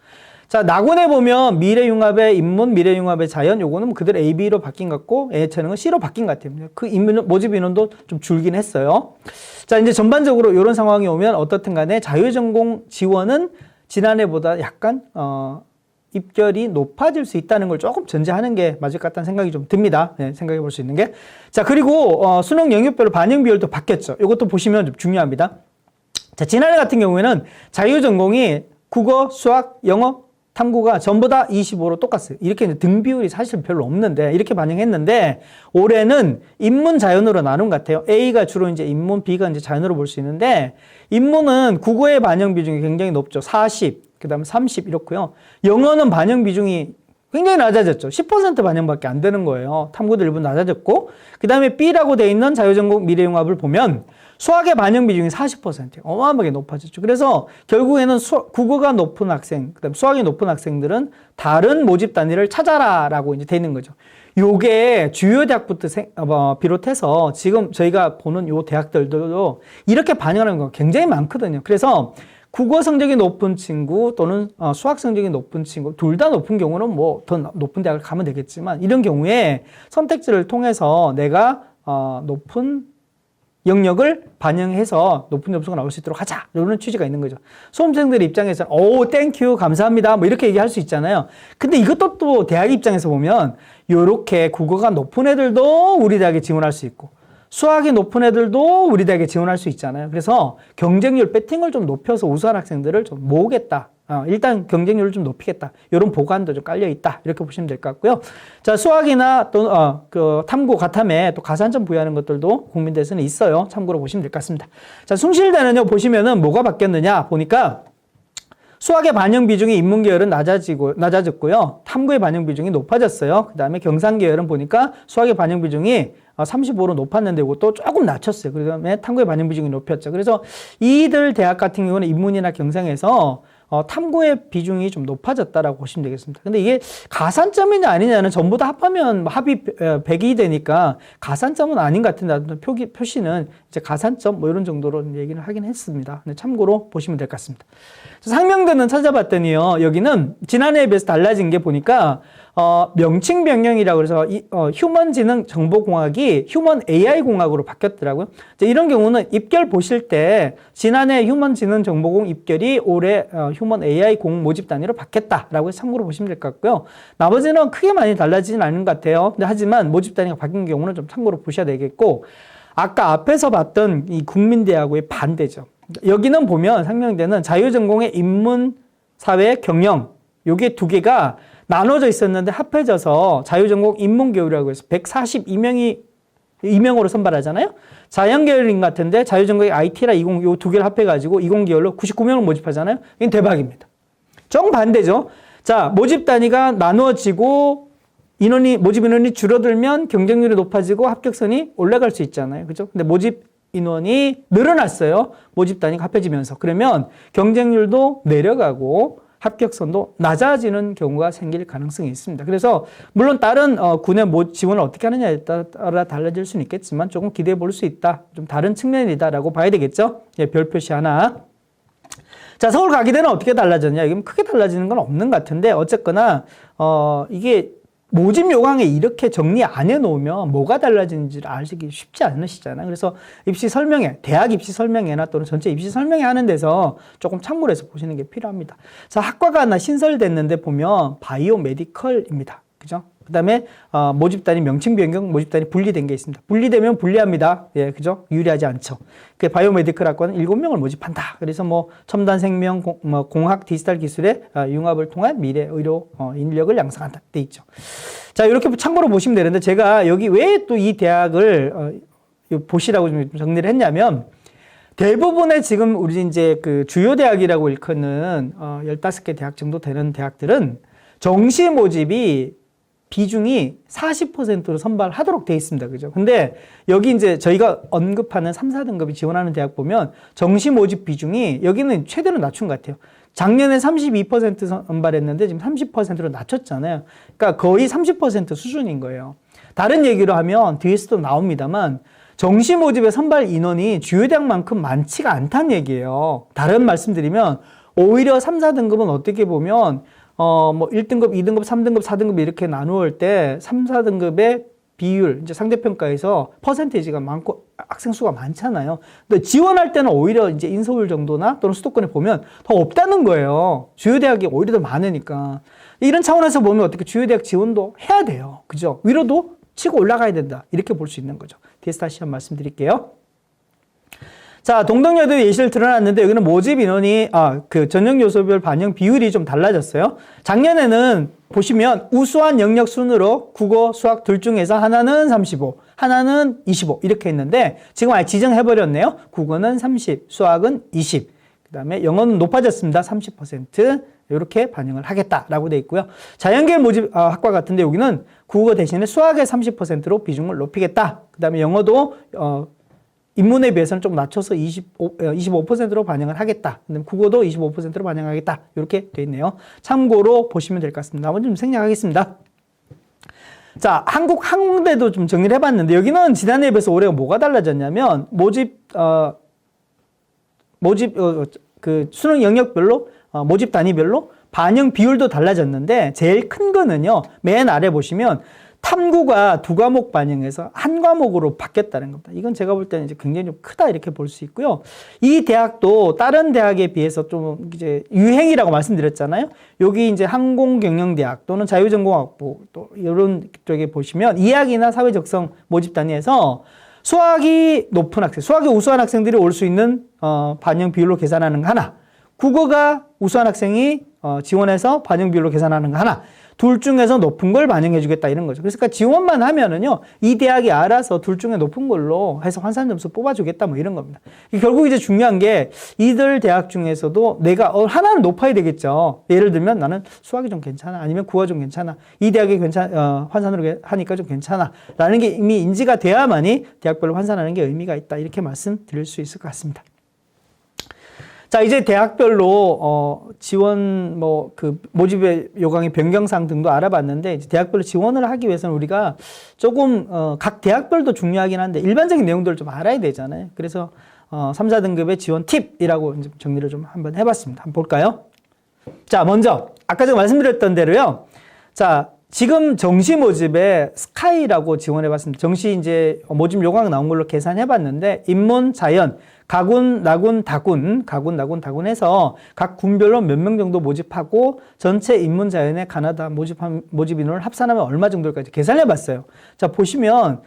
자, 낙원에 보면 미래융합의 인문, 미래융합의 자연, 요거는 그대로 A, B로 바뀐 것 같고, 예체능은 C로 바뀐 것 같아요. 그 모집 인원도 좀 줄긴 했어요. 자, 이제 전반적으로 이런 상황이 오면 어떻든 간에 자유전공 지원은 지난해보다 약간, 입결이 높아질 수 있다는 걸 조금 전제하는 게 맞을 것 같다는 생각이 좀 듭니다. 네, 생각해 볼 수 있는 게. 자, 그리고, 수능 영역별로 반영 비율도 바뀌었죠. 이것도 보시면 좀 중요합니다. 자, 지난해 같은 경우에는 자유전공이 국어, 수학, 영어, 탐구가 전부 다 25로 똑같아요. 이렇게 등 비율이 사실 별로 없는데, 이렇게 반영했는데, 올해는 인문, 자연으로 나눈 것 같아요. A가 주로 이제 인문, B가 이제 자연으로 볼 수 있는데, 인문은 국어의 반영 비중이 굉장히 높죠. 40, 그 다음에 30 이렇고요. 영어는 반영 비중이 굉장히 낮아졌죠. 10% 반영밖에 안 되는 거예요. 탐구도 일부 낮아졌고, 그 다음에 B라고 돼 있는 자유전공 미래융합을 보면 수학의 반영 비중이 40%예요. 어마어마하게 높아졌죠. 그래서 결국에는 국어가 높은 학생, 그 다음에 수학이 높은 학생들은 다른 모집 단위를 찾아라라고 이제 돼 있는 거죠. 요게 주요 대학부터 비롯해서 지금 저희가 보는 요 대학들도 이렇게 반영하는 거 굉장히 많거든요. 그래서 국어 성적이 높은 친구 또는 수학 성적이 높은 친구 둘 다 높은 경우는 뭐 더 높은 대학을 가면 되겠지만, 이런 경우에 선택지를 통해서 내가 높은 영역을 반영해서 높은 점수가 나올 수 있도록 하자, 이런 취지가 있는 거죠. 수험생들 입장에서는 오 땡큐 감사합니다 뭐 이렇게 얘기할 수 있잖아요. 근데 이것도 또 대학 입장에서 보면 요렇게 국어가 높은 애들도 우리 대학에 지원할 수 있고 수학이 높은 애들도 우리 대학에 지원할 수 있잖아요. 그래서 경쟁률 배팅을 좀 높여서 우수한 학생들을 좀 모으겠다. 일단 경쟁률을 좀 높이겠다. 이런 보관도 좀 깔려 있다. 이렇게 보시면 될 것 같고요. 자, 수학이나 또 그 탐구 가탐에 또 가산점 부여하는 것들도 국민대에서는 있어요. 참고로 보시면 될 것 같습니다. 자, 숭실대는요 보시면은 뭐가 바뀌었느냐 보니까 수학의 반영 비중이 인문계열은 낮아졌고요. 탐구의 반영 비중이 높아졌어요. 그 다음에 경상계열은 보니까 수학의 반영 비중이 35로 높았는데 이것도 조금 낮췄어요. 그 다음에 탐구의 반영 비중이 높였죠. 그래서 이들 대학 같은 경우는 인문이나 경상에서 탐구의 비중이 좀 높아졌다라고 보시면 되겠습니다. 근데 이게 가산점이냐 아니냐는 전부 다 합하면 합이 100이 되니까 가산점은 아닌 것 같은데 표시는 이제 가산점 뭐 이런 정도로 얘기를 하긴 했습니다. 근데 참고로 보시면 될 것 같습니다. 상명대는 찾아봤더니요, 여기는 지난해에 비해서 달라진 게 보니까 명칭 변경이라고 그래서 휴먼 지능 정보공학이 휴먼 AI 공학으로 바뀌었더라고요. 이런 경우는 입결 보실 때 지난해 휴먼 지능 정보공 입결이 올해 휴먼 AI 공 모집 단위로 바뀌었다라고 해서 참고로 보시면 될 것 같고요. 나머지는 크게 많이 달라지진 않은 것 같아요. 근데 하지만 모집 단위가 바뀐 경우는 좀 참고로 보셔야 되겠고, 아까 앞에서 봤던 이 국민대하고의 반대죠. 여기는 보면 상명대는 자유전공의 인문, 사회, 경영 요게 두 개가 나눠져 있었는데 합해져서 자유전공 인문계열이라고 해서 142명으로 선발하잖아요. 자연계열인 것 같은데 자유전공의 IT라 이공 요 두 개를 합해가지고 이공계열로 99명을 모집하잖아요. 이건 대박입니다. 정반대죠. 자, 모집 단위가 나누어지고 모집 인원이 줄어들면 경쟁률이 높아지고 합격선이 올라갈 수 있잖아요. 그죠? 근데 모집 인원이 늘어났어요. 모집 단위가 합해지면서. 그러면 경쟁률도 내려가고 합격선도 낮아지는 경우가 생길 가능성이 있습니다. 그래서 물론 다른 군의 지원을 어떻게 하느냐에 따라 달라질 수는 있겠지만 조금 기대해 볼 수 있다. 좀 다른 측면이다라고 봐야 되겠죠. 예, 별 표시 하나. 자, 서울 가기대는 어떻게 달라졌냐? 이건 크게 달라지는 건 없는 것 같은데 어쨌거나 이게 모집 요강에 이렇게 정리 안 해놓으면 뭐가 달라지는지를 알기 쉽지 않으시잖아요. 그래서 입시 설명회, 대학 입시 설명회나 또는 전체 입시 설명회 하는 데서 조금 참고를 해서 보시는 게 필요합니다. 자, 학과가 하나 신설됐는데 보면 바이오 메디컬입니다. 그죠? 그 다음에 모집 단위 명칭 변경, 모집 단위 분리된 게 있습니다. 분리되면 불리합니다. 예, 그죠? 유리하지 않죠. 그 바이오 메디컬 학과는 7명을 모집한다. 그래서 뭐 첨단 생명, 공학, 디지털 기술의 융합을 통한 미래 의료 인력을 양성한다. 돼 있죠. 자, 이렇게 참고로 보시면 되는데 제가 여기 왜 또 이 대학을 보시라고 좀 정리를 했냐면 대부분의 지금 우리 이제 그 주요 대학이라고 일컫는 15개 대학 정도 되는 대학들은 정시 모집이 비중이 40%로 선발하도록 되어 있습니다. 그죠? 근데 여기 이제 저희가 언급하는 3, 4등급이 지원하는 대학 보면 정시 모집 비중이 여기는 최대로 낮춘 것 같아요. 작년에 32% 선발했는데 지금 30%로 낮췄잖아요. 그러니까 거의 30% 수준인 거예요. 다른 얘기로 하면 뒤에서도 나옵니다만 정시 모집의 선발 인원이 주요 대학만큼 많지가 않다는 얘기예요. 다른 말씀드리면 오히려 3, 4등급은 어떻게 보면 뭐 1등급, 2등급, 3등급, 4등급 이렇게 나누을 때 3, 4등급의 비율, 이제 상대평가에서 퍼센테이지가 많고 학생 수가 많잖아요. 근데 지원할 때는 오히려 이제 인서울 정도나 또는 수도권에 보면 더 없다는 거예요. 주요 대학이 오히려 더 많으니까. 이런 차원에서 보면 어떻게 주요 대학 지원도 해야 돼요. 그죠? 위로도 치고 올라가야 된다. 이렇게 볼 수 있는 거죠. 뒤에서 다시 한번 말씀드릴게요. 자, 동덕여대 예시를 드러났는데 여기는 모집 인원이 그 전형 요소별 반영 비율이 좀 달라졌어요. 작년에는 보시면 우수한 영역 순으로 국어, 수학 둘 중에서 하나는 35, 하나는 25 이렇게 했는데 지금 아예 지정해버렸네요. 국어는 30, 수학은 20, 그 다음에 영어는 높아졌습니다. 30% 이렇게 반영을 하겠다라고 돼 있고요. 자연계열 모집 학과 같은데 여기는 국어 대신에 수학의 30%로 비중을 높이겠다. 그 다음에 영어도 인문에 비해서는 좀 낮춰서 25%로 반영을 하겠다. 국어도 25%로 반영하겠다. 이렇게 돼 있네요. 참고로 보시면 될 것 같습니다. 나머지 좀 생략하겠습니다. 자, 항공대도 좀 정리를 해봤는데 여기는 지난해에 비해서 올해가 뭐가 달라졌냐면 그 수능 영역별로 모집 단위별로 반영 비율도 달라졌는데 제일 큰 거는요. 맨 아래 보시면 탐구가 2과목 반영해서 1과목으로 바뀌었다는 겁니다. 이건 제가 볼 때는 이제 굉장히 좀 크다 이렇게 볼 수 있고요. 이 대학도 다른 대학에 비해서 좀 이제 유행이라고 말씀드렸잖아요. 여기 이제 항공경영대학 또는 자유전공학부 또 이런 쪽에 보시면 이학이나 사회적성 모집 단위에서 수학이 높은 학생, 수학이 우수한 학생들이 올 수 있는 반영 비율로 계산하는 거 하나, 국어가 우수한 학생이 지원해서 반영 비율로 계산하는 거 하나, 둘 중에서 높은 걸 반영해 주겠다 이런 거죠. 그러니까 지원만 하면은요, 이 대학이 알아서 둘 중에 높은 걸로 해서 환산 점수 뽑아주겠다 뭐 이런 겁니다. 결국 이제 중요한 게 이들 대학 중에서도 내가 하나는 높아야 되겠죠. 예를 들면 나는 수학이 좀 괜찮아, 아니면 국어가 좀 괜찮아, 이 대학이 환산으로 하니까 좀 괜찮아 라는 게 이미 인지가 돼야만이 대학별로 환산하는 게 의미가 있다 이렇게 말씀드릴 수 있을 것 같습니다. 자, 이제 대학별로 지원 모집의 요강의 변경사항 등도 알아봤는데, 이제 대학별로 지원을 하기 위해서는 우리가 조금 각 대학별도 중요하긴 한데 일반적인 내용들을 좀 알아야 되잖아요. 그래서 3, 4등급의 지원 팁이라고 이제 정리를 좀 한번 해봤습니다. 한번 볼까요? 자, 먼저 아까 제가 말씀드렸던 대로요. 자, 지금 정시 모집에 스카이라고 지원해봤습니다. 정시 이제 모집 요강 나온 걸로 계산해봤는데, 인문, 자연, 가군, 나군, 다군 해서 각 군별로 몇 명 정도 모집하고 전체 인문, 자연의 가나다 모집 인원을 합산하면 얼마 정도일까지 계산해봤어요. 자, 보시면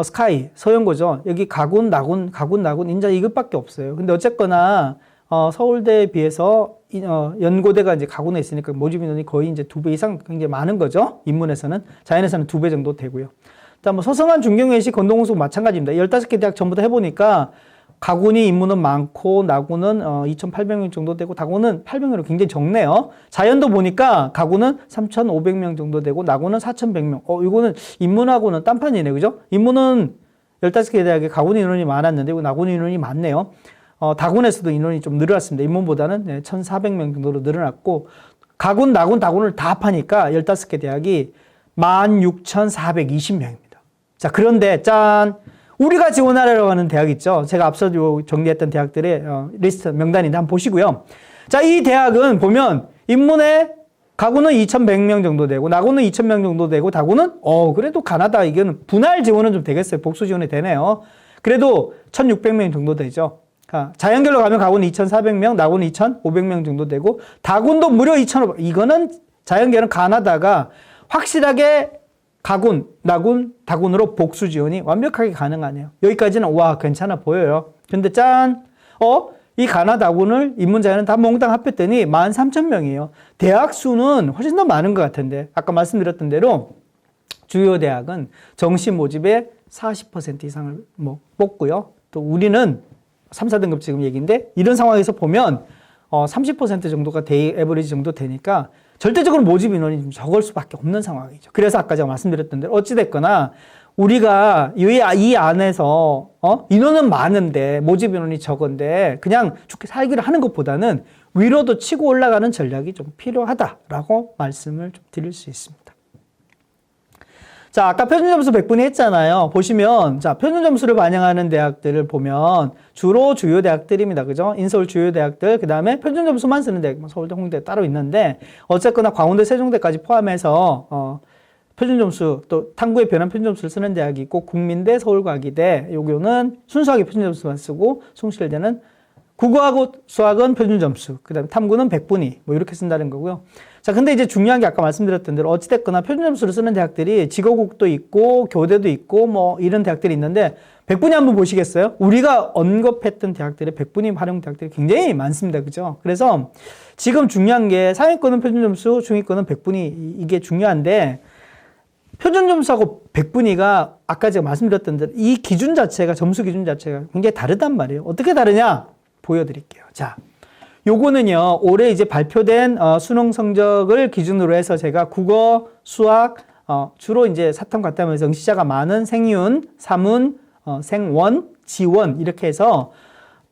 스카이, 서연고죠. 여기 가군, 나군, 인자 이것밖에 없어요. 근데 어쨌거나 서울대에 비해서 연고대가 이제 가군에 있으니까 모집 인원이 거의 이제 2배 이상 굉장히 많은 거죠. 인문에서는. 자연에서는 2배 정도 되고요. 다음 서성한, 중경외시, 건동공속 마찬가지입니다. 15개 대학 전부 다 해보니까 가군이 인문은 많고 나군은 2,800명 정도 되고 다군은 800명으로 굉장히 적네요. 자연도 보니까 가군은 3,500명 정도 되고 나군은 4,100명. 이거는 인문하고는 딴판이네, 그죠? 인문은 15개 대학에 가군 인원이 많았는데 나군 인원이 많네요. 다군에서도 인원이 좀 늘어났습니다. 인문보다는 1,400명 정도로 늘어났고, 가군, 나군, 다군을 다 합하니까 15개 대학이 16,420명입니다. 자, 그런데 짠! 우리가 지원하려고 하는 대학 있죠. 제가 앞서 정리했던 대학들의 리스트 명단인데 한번 보시고요. 자, 이 대학은 보면 인문에 가군은 2,100명 정도 되고 나군은 2,000명 정도 되고 다군은 그래도 가나다 이거는 분할 지원은 좀 되겠어요. 복수 지원이 되네요. 그래도 1,600명 정도 되죠. 자연결로 가면 가군은 2,400명, 나군은 2,500명 정도 되고 다군도 무려 2,500명. 이거는 자연결은 가나다가 확실하게 가군, 나군, 다군으로 복수 지원이 완벽하게 가능하네요. 여기까지는 와 괜찮아 보여요. 근데 짠! 이 가나다군을 인문자연은 다 몽땅 합했더니 13,000명이에요. 대학 수는 훨씬 더 많은 것 같은데 아까 말씀드렸던 대로 주요 대학은 정시 모집의 40% 이상을 뽑고요. 또 우리는 3, 4등급 지금 얘기인데 이런 상황에서 보면 30% 정도가 데이 에버리지 정도 되니까 절대적으로 모집 인원이 좀 적을 수밖에 없는 상황이죠. 그래서 아까 제가 말씀드렸던 대로 어찌됐거나 우리가 이 안에서 인원은 많은데 모집 인원이 적은데 그냥 좋게 살기를 하는 것보다는 위로도 치고 올라가는 전략이 좀 필요하다라고 말씀을 좀 드릴 수 있습니다. 자, 아까 표준점수 100분위 했잖아요. 보시면, 자, 표준점수를 반영하는 대학들을 보면 주로 주요 대학들입니다. 그죠? 인서울 주요 대학들, 그 다음에 표준점수만 쓰는 대학, 서울대, 홍대 따로 있는데, 어쨌거나 광운대, 세종대까지 포함해서, 표준점수, 또 탐구의 변환 표준점수를 쓰는 대학이 있고, 국민대, 서울과기대, 요거는 순수하게 표준점수만 쓰고, 숭실대는 국어하고 수학은 표준점수, 그 다음에 탐구는 100분위, 이렇게 쓴다는 거고요. 자, 근데 이제 중요한 게 아까 말씀드렸던 대로 어찌됐거나 표준점수를 쓰는 대학들이 직어국도 있고 교대도 있고 이런 대학들이 있는데 100분위 한번 보시겠어요? 우리가 언급했던 대학들의 100분위 활용 대학들이 굉장히 많습니다. 그죠? 그래서 지금 중요한 게 상위권은 표준점수, 중위권은 100분위 이게 중요한데 표준점수하고 100분위가 아까 제가 말씀드렸던 대로 이 기준 자체가 점수 기준 자체가 굉장히 다르단 말이에요. 어떻게 다르냐? 보여드릴게요. 자. 요거는요, 올해 이제 발표된 수능 성적을 기준으로 해서 제가 국어, 수학, 주로 이제 사탐 과탐에서 응시자가 많은 생윤, 사문, 생원, 지원 이렇게 해서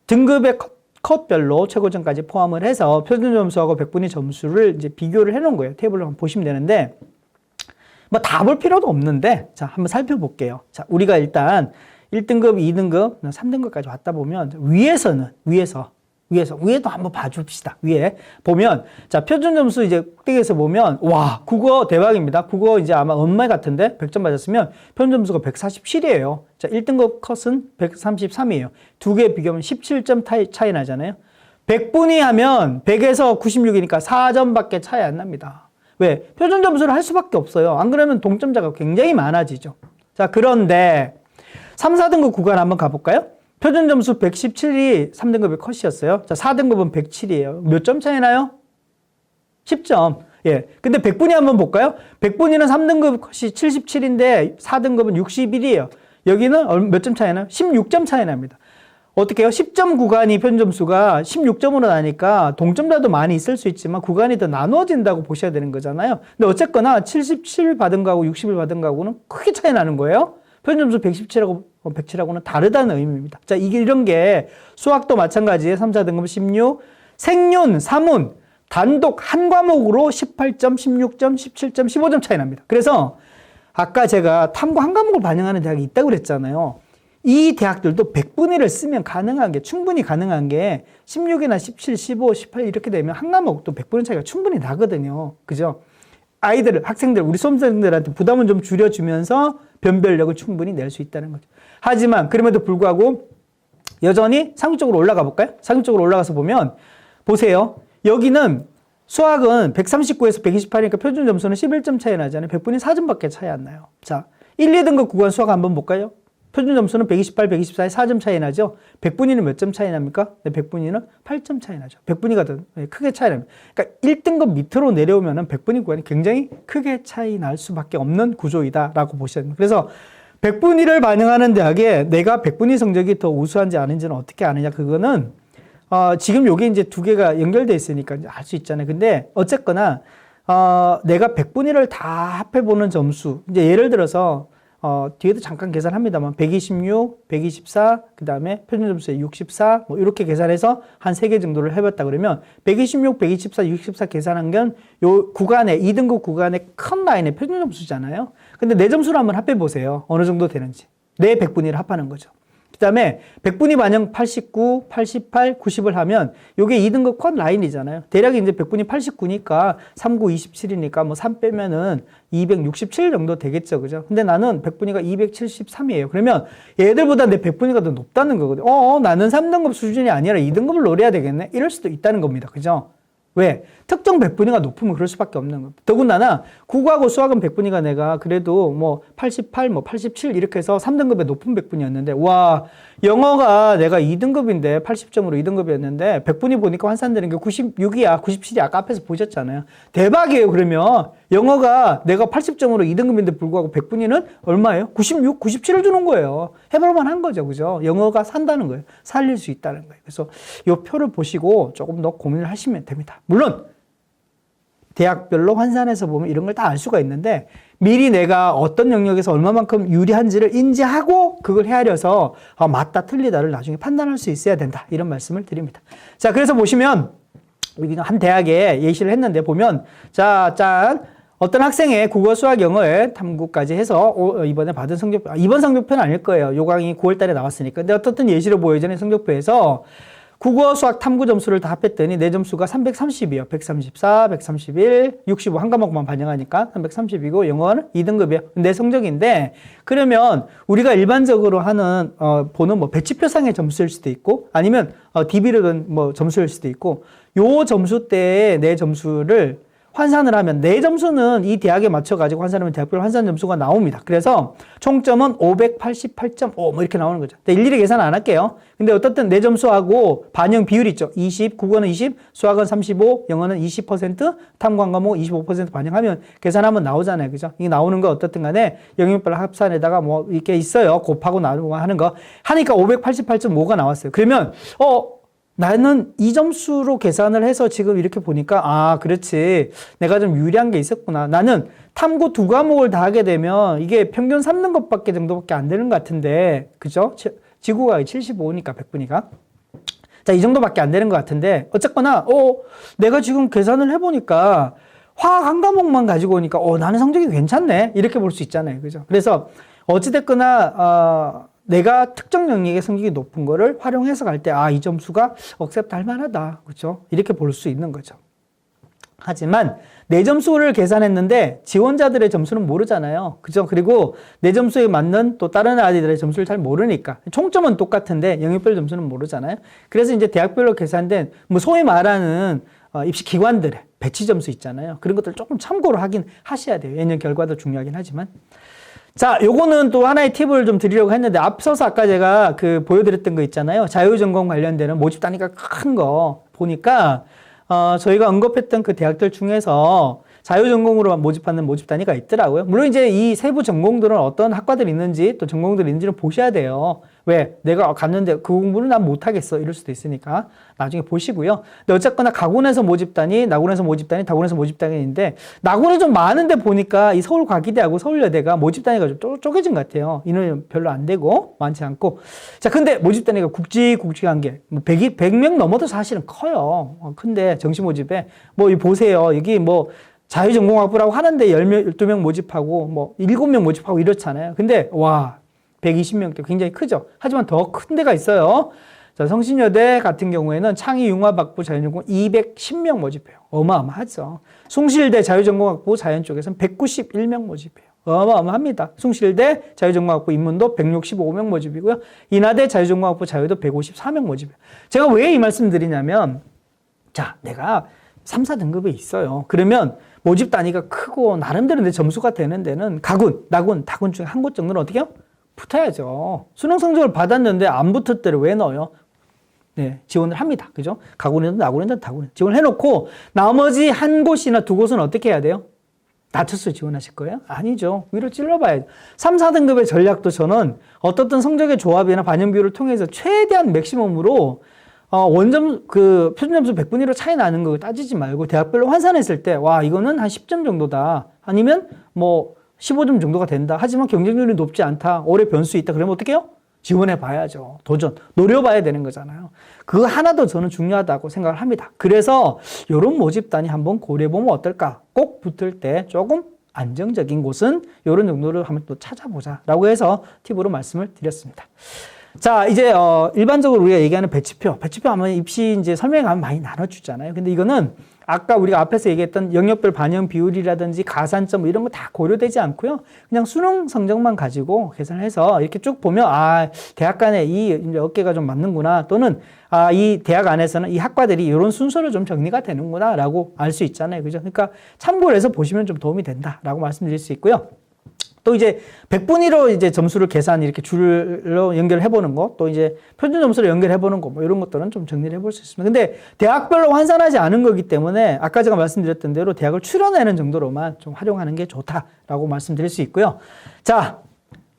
등급의 컷별로 최고점까지 포함을 해서 표준점수하고 100분위 점수를 이제 비교를 해 놓은 거예요. 테이블로 한번 보시면 되는데, 다 볼 필요도 없는데, 자, 한번 살펴볼게요. 자, 우리가 일단 1등급, 2등급, 3등급까지 왔다 보면, 위에도 한번 봐줍시다. 위에 보면 자 표준 점수 이제 꼭대기에서 보면 와 국어 대박입니다. 국어 이제 아마 엄마 같은데 100점 맞았으면 표준 점수가 147이에요. 자 1등급 컷은 133이에요. 두 개 비교하면 17점 차이 나잖아요. 100분위 하면 100에서 96이니까 4점밖에 차이 안 납니다. 왜? 표준 점수를 할 수밖에 없어요. 안 그러면 동점자가 굉장히 많아지죠. 자 그런데 3, 4등급 구간 한번 가볼까요? 표준 점수 117이 3등급의 컷이었어요. 자, 4등급은 107이에요. 몇 점 차이 나요? 10점. 예. 근데 100분위 한번 볼까요? 100분위는 3등급 컷이 77인데 4등급은 61이에요. 여기는 몇 점 차이 나요? 16점 차이 납니다. 어떻게 해요? 10점 구간이 표준 점수가 16점으로 나니까 동점자도 많이 있을 수 있지만 구간이 더 나누어진다고 보셔야 되는 거잖아요. 근데 어쨌거나 77 받은 거하고 60을 받은 거하고는 크게 차이 나는 거예요. 표준 점수 117하고 107하고는 다르다는 의미입니다. 자, 이런 게 수학도 마찬가지에 3, 4등급 16, 생륜, 사문, 단독 한 과목으로 18점, 16점, 17점, 15점 차이 납니다. 그래서 아까 제가 탐구 한 과목을 반영하는 대학이 있다고 그랬잖아요. 이 대학들도 100분의 1을 쓰면 가능한 게, 충분히 가능한 게 16이나 17, 15, 18 이렇게 되면 한 과목도 100분의 1 차이가 충분히 나거든요. 그죠? 아이들, 학생들, 우리 수험생들한테 부담은 좀 줄여주면서 변별력을 충분히 낼 수 있다는 거죠. 하지만 그럼에도 불구하고 여전히 상위쪽으로 올라가 볼까요? 상위쪽으로 올라가서 보면 보세요. 여기는 수학은 139에서 128이니까 표준 점수는 11점 차이 나잖아요. 100분의 4점밖에 차이 안 나요. 자, 1, 2등급 구간 수학 한번 볼까요? 표준 점수는 128, 124에 4점 차이 나죠. 100분위는 몇 점 차이 납니까? 네, 100분위는 8점 차이 나죠. 100분위가 더 크게 차이 납니다. 그러니까 1등급 밑으로 내려오면은 100분위 구간이 굉장히 크게 차이 날 수밖에 없는 구조이다라고 보셔야 됩니다. 그래서 100분위를 반영하는 대학에 내가 100분위 성적이 더 우수한지 아닌지는 어떻게 아느냐, 그거는 지금 요게 이제 두 개가 연결돼 있으니까 알 수 있잖아요. 근데 어쨌거나 내가 100분위를 다 합해보는 점수, 이제 예를 들어서 뒤에도 잠깐 계산합니다만 126, 124, 그 다음에 표준 점수에 64, 뭐 이렇게 계산해서 한 3개 정도를 해봤다 그러면 126, 124, 64 계산한 건 요 구간에 2등급 구간의 큰 라인의 표준 점수잖아요. 근데 내 점수를 한번 합해보세요. 어느 정도 되는지. 내 100분위를 합하는 거죠. 그 다음에 100분위 반영 89, 88, 90을 하면 요게 2등급 컷 라인이잖아요. 대략 이제 100분위 89니까 39, 27이니까 뭐 3 빼면은 267 정도 되겠죠. 그죠? 근데 나는 100분위가 273이에요. 그러면 얘들보다 내 100분위가 더 높다는 거거든요. 나는 3등급 수준이 아니라 2등급을 노려야 되겠네? 이럴 수도 있다는 겁니다. 그죠? 왜? 특정 100분위가 높으면 그럴 수밖에 없는 겁니다. 더군다나 국어하고 수학은 100분위가 내가 그래도 뭐 88, 뭐 87 이렇게 해서 3등급의 높은 100분위였는데 와, 영어가 내가 2등급인데 80점으로 2등급이었는데 100분위 보니까 환산되는 게 96이야, 97이 아까 앞에서 보셨잖아요. 대박이에요. 그러면 영어가 내가 80점으로 2등급인데 불구하고 100분위는 얼마예요? 96, 97을 주는 거예요. 해볼 만한 거죠. 그죠? 영어가 산다는 거예요. 살릴 수 있다는 거예요. 그래서 이 표를 보시고 조금 더 고민을 하시면 됩니다. 물론 대학별로 환산해서 보면 이런 걸 다 알 수가 있는데 미리 내가 어떤 영역에서 얼마만큼 유리한지를 인지하고 그걸 헤아려서 맞다 틀리다를 나중에 판단할 수 있어야 된다, 이런 말씀을 드립니다. 자, 그래서 보시면 우리가 한 대학에 예시를 했는데 보면 자, 짠, 어떤 학생의 국어, 수학, 영어에 탐구까지 해서 이번에 받은 성적표, 이번 성적표는 아닐 거예요. 요 강의 9월 달에 나왔으니까. 근데 어떻든 예시로 보여주는 성적표에서 국어, 수학, 탐구 점수를 다 합했더니 내 점수가 330이에요. 134, 131, 65 한 과목만 반영하니까 330이고 영어는 2등급이에요. 내 성적인데 그러면 우리가 일반적으로 하는 보는 뭐 배치표상의 점수일 수도 있고 아니면 DB로 된 뭐 점수일 수도 있고 요 점수대에 내 점수를 환산을 하면 내 점수는 이 대학에 맞춰가지고 환산하면 대학별 환산 점수가 나옵니다. 그래서 총점은 588.5 뭐 이렇게 나오는 거죠. 일일이 계산 안 할게요. 근데 어떻든 내 점수하고 반영 비율이 있죠. 20, 국어는 20, 수학은 35, 영어는 20%, 탐구 한 과목 25% 반영하면 계산하면 나오잖아요. 그죠? 이게 나오는 거 어떻든 간에 영역별 합산에다가 뭐 이렇게 있어요. 곱하고 나누고 하는 거. 하니까 588.5가 나왔어요. 그러면, 나는 이 점수로 계산을 해서 지금 이렇게 보니까 그렇지, 내가 좀 유리한 게 있었구나. 나는 탐구 2과목을 다 하게 되면 이게 평균 3등급밖에 정도밖에 안 되는 것 같은데, 그죠? 지구과학이 75니까 100분위가 자, 이 정도밖에 안 되는 것 같은데 어쨌거나 내가 지금 계산을 해보니까 화학 한 과목만 가지고 오니까 나는 성적이 괜찮네, 이렇게 볼 수 있잖아요. 그죠? 그래서 어찌됐거나 내가 특정 영역의 성적이 높은 거를 활용해서 갈 때, 이 점수가 억셉트 할 만하다. 그렇죠? 이렇게 볼 수 있는 거죠. 하지만 내 점수를 계산했는데 지원자들의 점수는 모르잖아요. 그죠? 그리고 내 점수에 맞는 또 다른 아이들의 점수를 잘 모르니까. 총점은 똑같은데 영역별 점수는 모르잖아요. 그래서 이제 대학별로 계산된 뭐 소위 말하는 입시 기관들의 배치 점수 있잖아요. 그런 것들 조금 참고를 하긴 하셔야 돼요. 예년 결과도 중요하긴 하지만. 자, 요거는 또 하나의 팁을 좀 드리려고 했는데 앞서서 아까 제가 보여드렸던 거 있잖아요. 자유전공 관련되는 모집 단위가 큰 거 보니까 저희가 언급했던 그 대학들 중에서 자유전공으로 모집하는 모집 단위가 있더라고요. 물론 이제 이 세부 전공들은 어떤 학과들이 있는지 또 전공들이 있는지를 보셔야 돼요. 왜? 내가 갔는데 그 공부는 난 못하겠어. 이럴 수도 있으니까 나중에 보시고요. 근데 어쨌거나 가군에서 모집 단위, 나군에서 모집 단위, 다군에서 모집 단위인데 나군이 좀 많은데 보니까 이 서울과기대하고 서울여대가 모집 단위가 좀 쪼개진 것 같아요. 인원이 별로 안 되고 많지 않고. 자, 근데 모집 단위가 굵직굵직한 게 100명 넘어도 사실은 커요. 근데 정시 모집에 뭐 보세요. 여기 뭐 자유전공학부라고 하는데 10명, 12명 모집하고 뭐 7명 모집하고 이렇잖아요. 근대 와, 120명대 굉장히 크죠. 하지만 더 큰 데가 있어요. 자, 성신여대 같은 경우에는 창의융합학부 자연전공 210명 모집해요. 어마어마하죠. 숭실대 자유전공학부 자연 쪽에서는 191명 모집해요. 어마어마합니다. 숭실대 자유전공학부 인문도 165명 모집이고요. 인하대 자유전공학부 자유도 154명 모집이에요. 제가 왜 이 말씀 드리냐면, 자, 내가 3, 4등급에 있어요. 그러면 모집 단위가 크고 나름대로 내 점수가 되는 데는 가군, 나군, 다군 중에 한 곳 정도는 어떻게 해요? 붙어야죠. 수능 성적을 받았는데 안 붙을 때를 왜 넣어요? 네, 지원을 합니다. 그죠? 가군이든 나군이든 다군 지원을 해놓고 나머지 한 곳이나 두 곳은 어떻게 해야 돼요? 낮춰서 지원하실 거예요? 아니죠. 위로 찔러봐야죠. 3, 4등급의 전략도 저는 어떻든 성적의 조합이나 반영 비율을 통해서 최대한 맥시멈으로 원점, 표준 점수 100분위로 차이 나는 거 따지지 말고 대학별로 환산했을 때, 와, 이거는 한 10점 정도다. 아니면 뭐 15점 정도가 된다. 하지만 경쟁률이 높지 않다. 올해 변수 있다. 그러면 어떻게 해요? 지원해 봐야죠. 도전. 노려봐야 되는 거잖아요. 그거 하나도 저는 중요하다고 생각을 합니다. 그래서 이런 모집단이 한번 고려해보면 어떨까? 꼭 붙을 때 조금 안정적인 곳은 이런 정도를 한번 또 찾아보자라고 해서 팁으로 말씀을 드렸습니다. 자, 이제 일반적으로 우리가 얘기하는 배치표 하면 입시 이제 설명하면 많이 나눠주잖아요. 근데 이거는 아까 우리가 앞에서 얘기했던 영역별 반영 비율이라든지 가산점 뭐 이런 거 다 고려되지 않고요. 그냥 수능 성적만 가지고 계산을 해서 이렇게 쭉 보면 대학 간에 이 어깨가 좀 맞는구나, 또는 이 대학 안에서는 이 학과들이 이런 순서로 좀 정리가 되는구나라고 알 수 있잖아요. 그죠? 그러니까 참고를 해서 보시면 좀 도움이 된다라고 말씀드릴 수 있고요. 또 이제 100분위로 이제 점수를 계산 이렇게 줄로 연결해 보는 거, 또 이제 표준 점수로 연결해 보는 거, 뭐 이런 것들은 좀 정리를 해볼 수 있습니다. 근데 대학별로 환산하지 않은 거기 때문에 아까 제가 말씀드렸던 대로 대학을 추려내는 정도로만 좀 활용하는 게 좋다라고 말씀드릴 수 있고요. 자,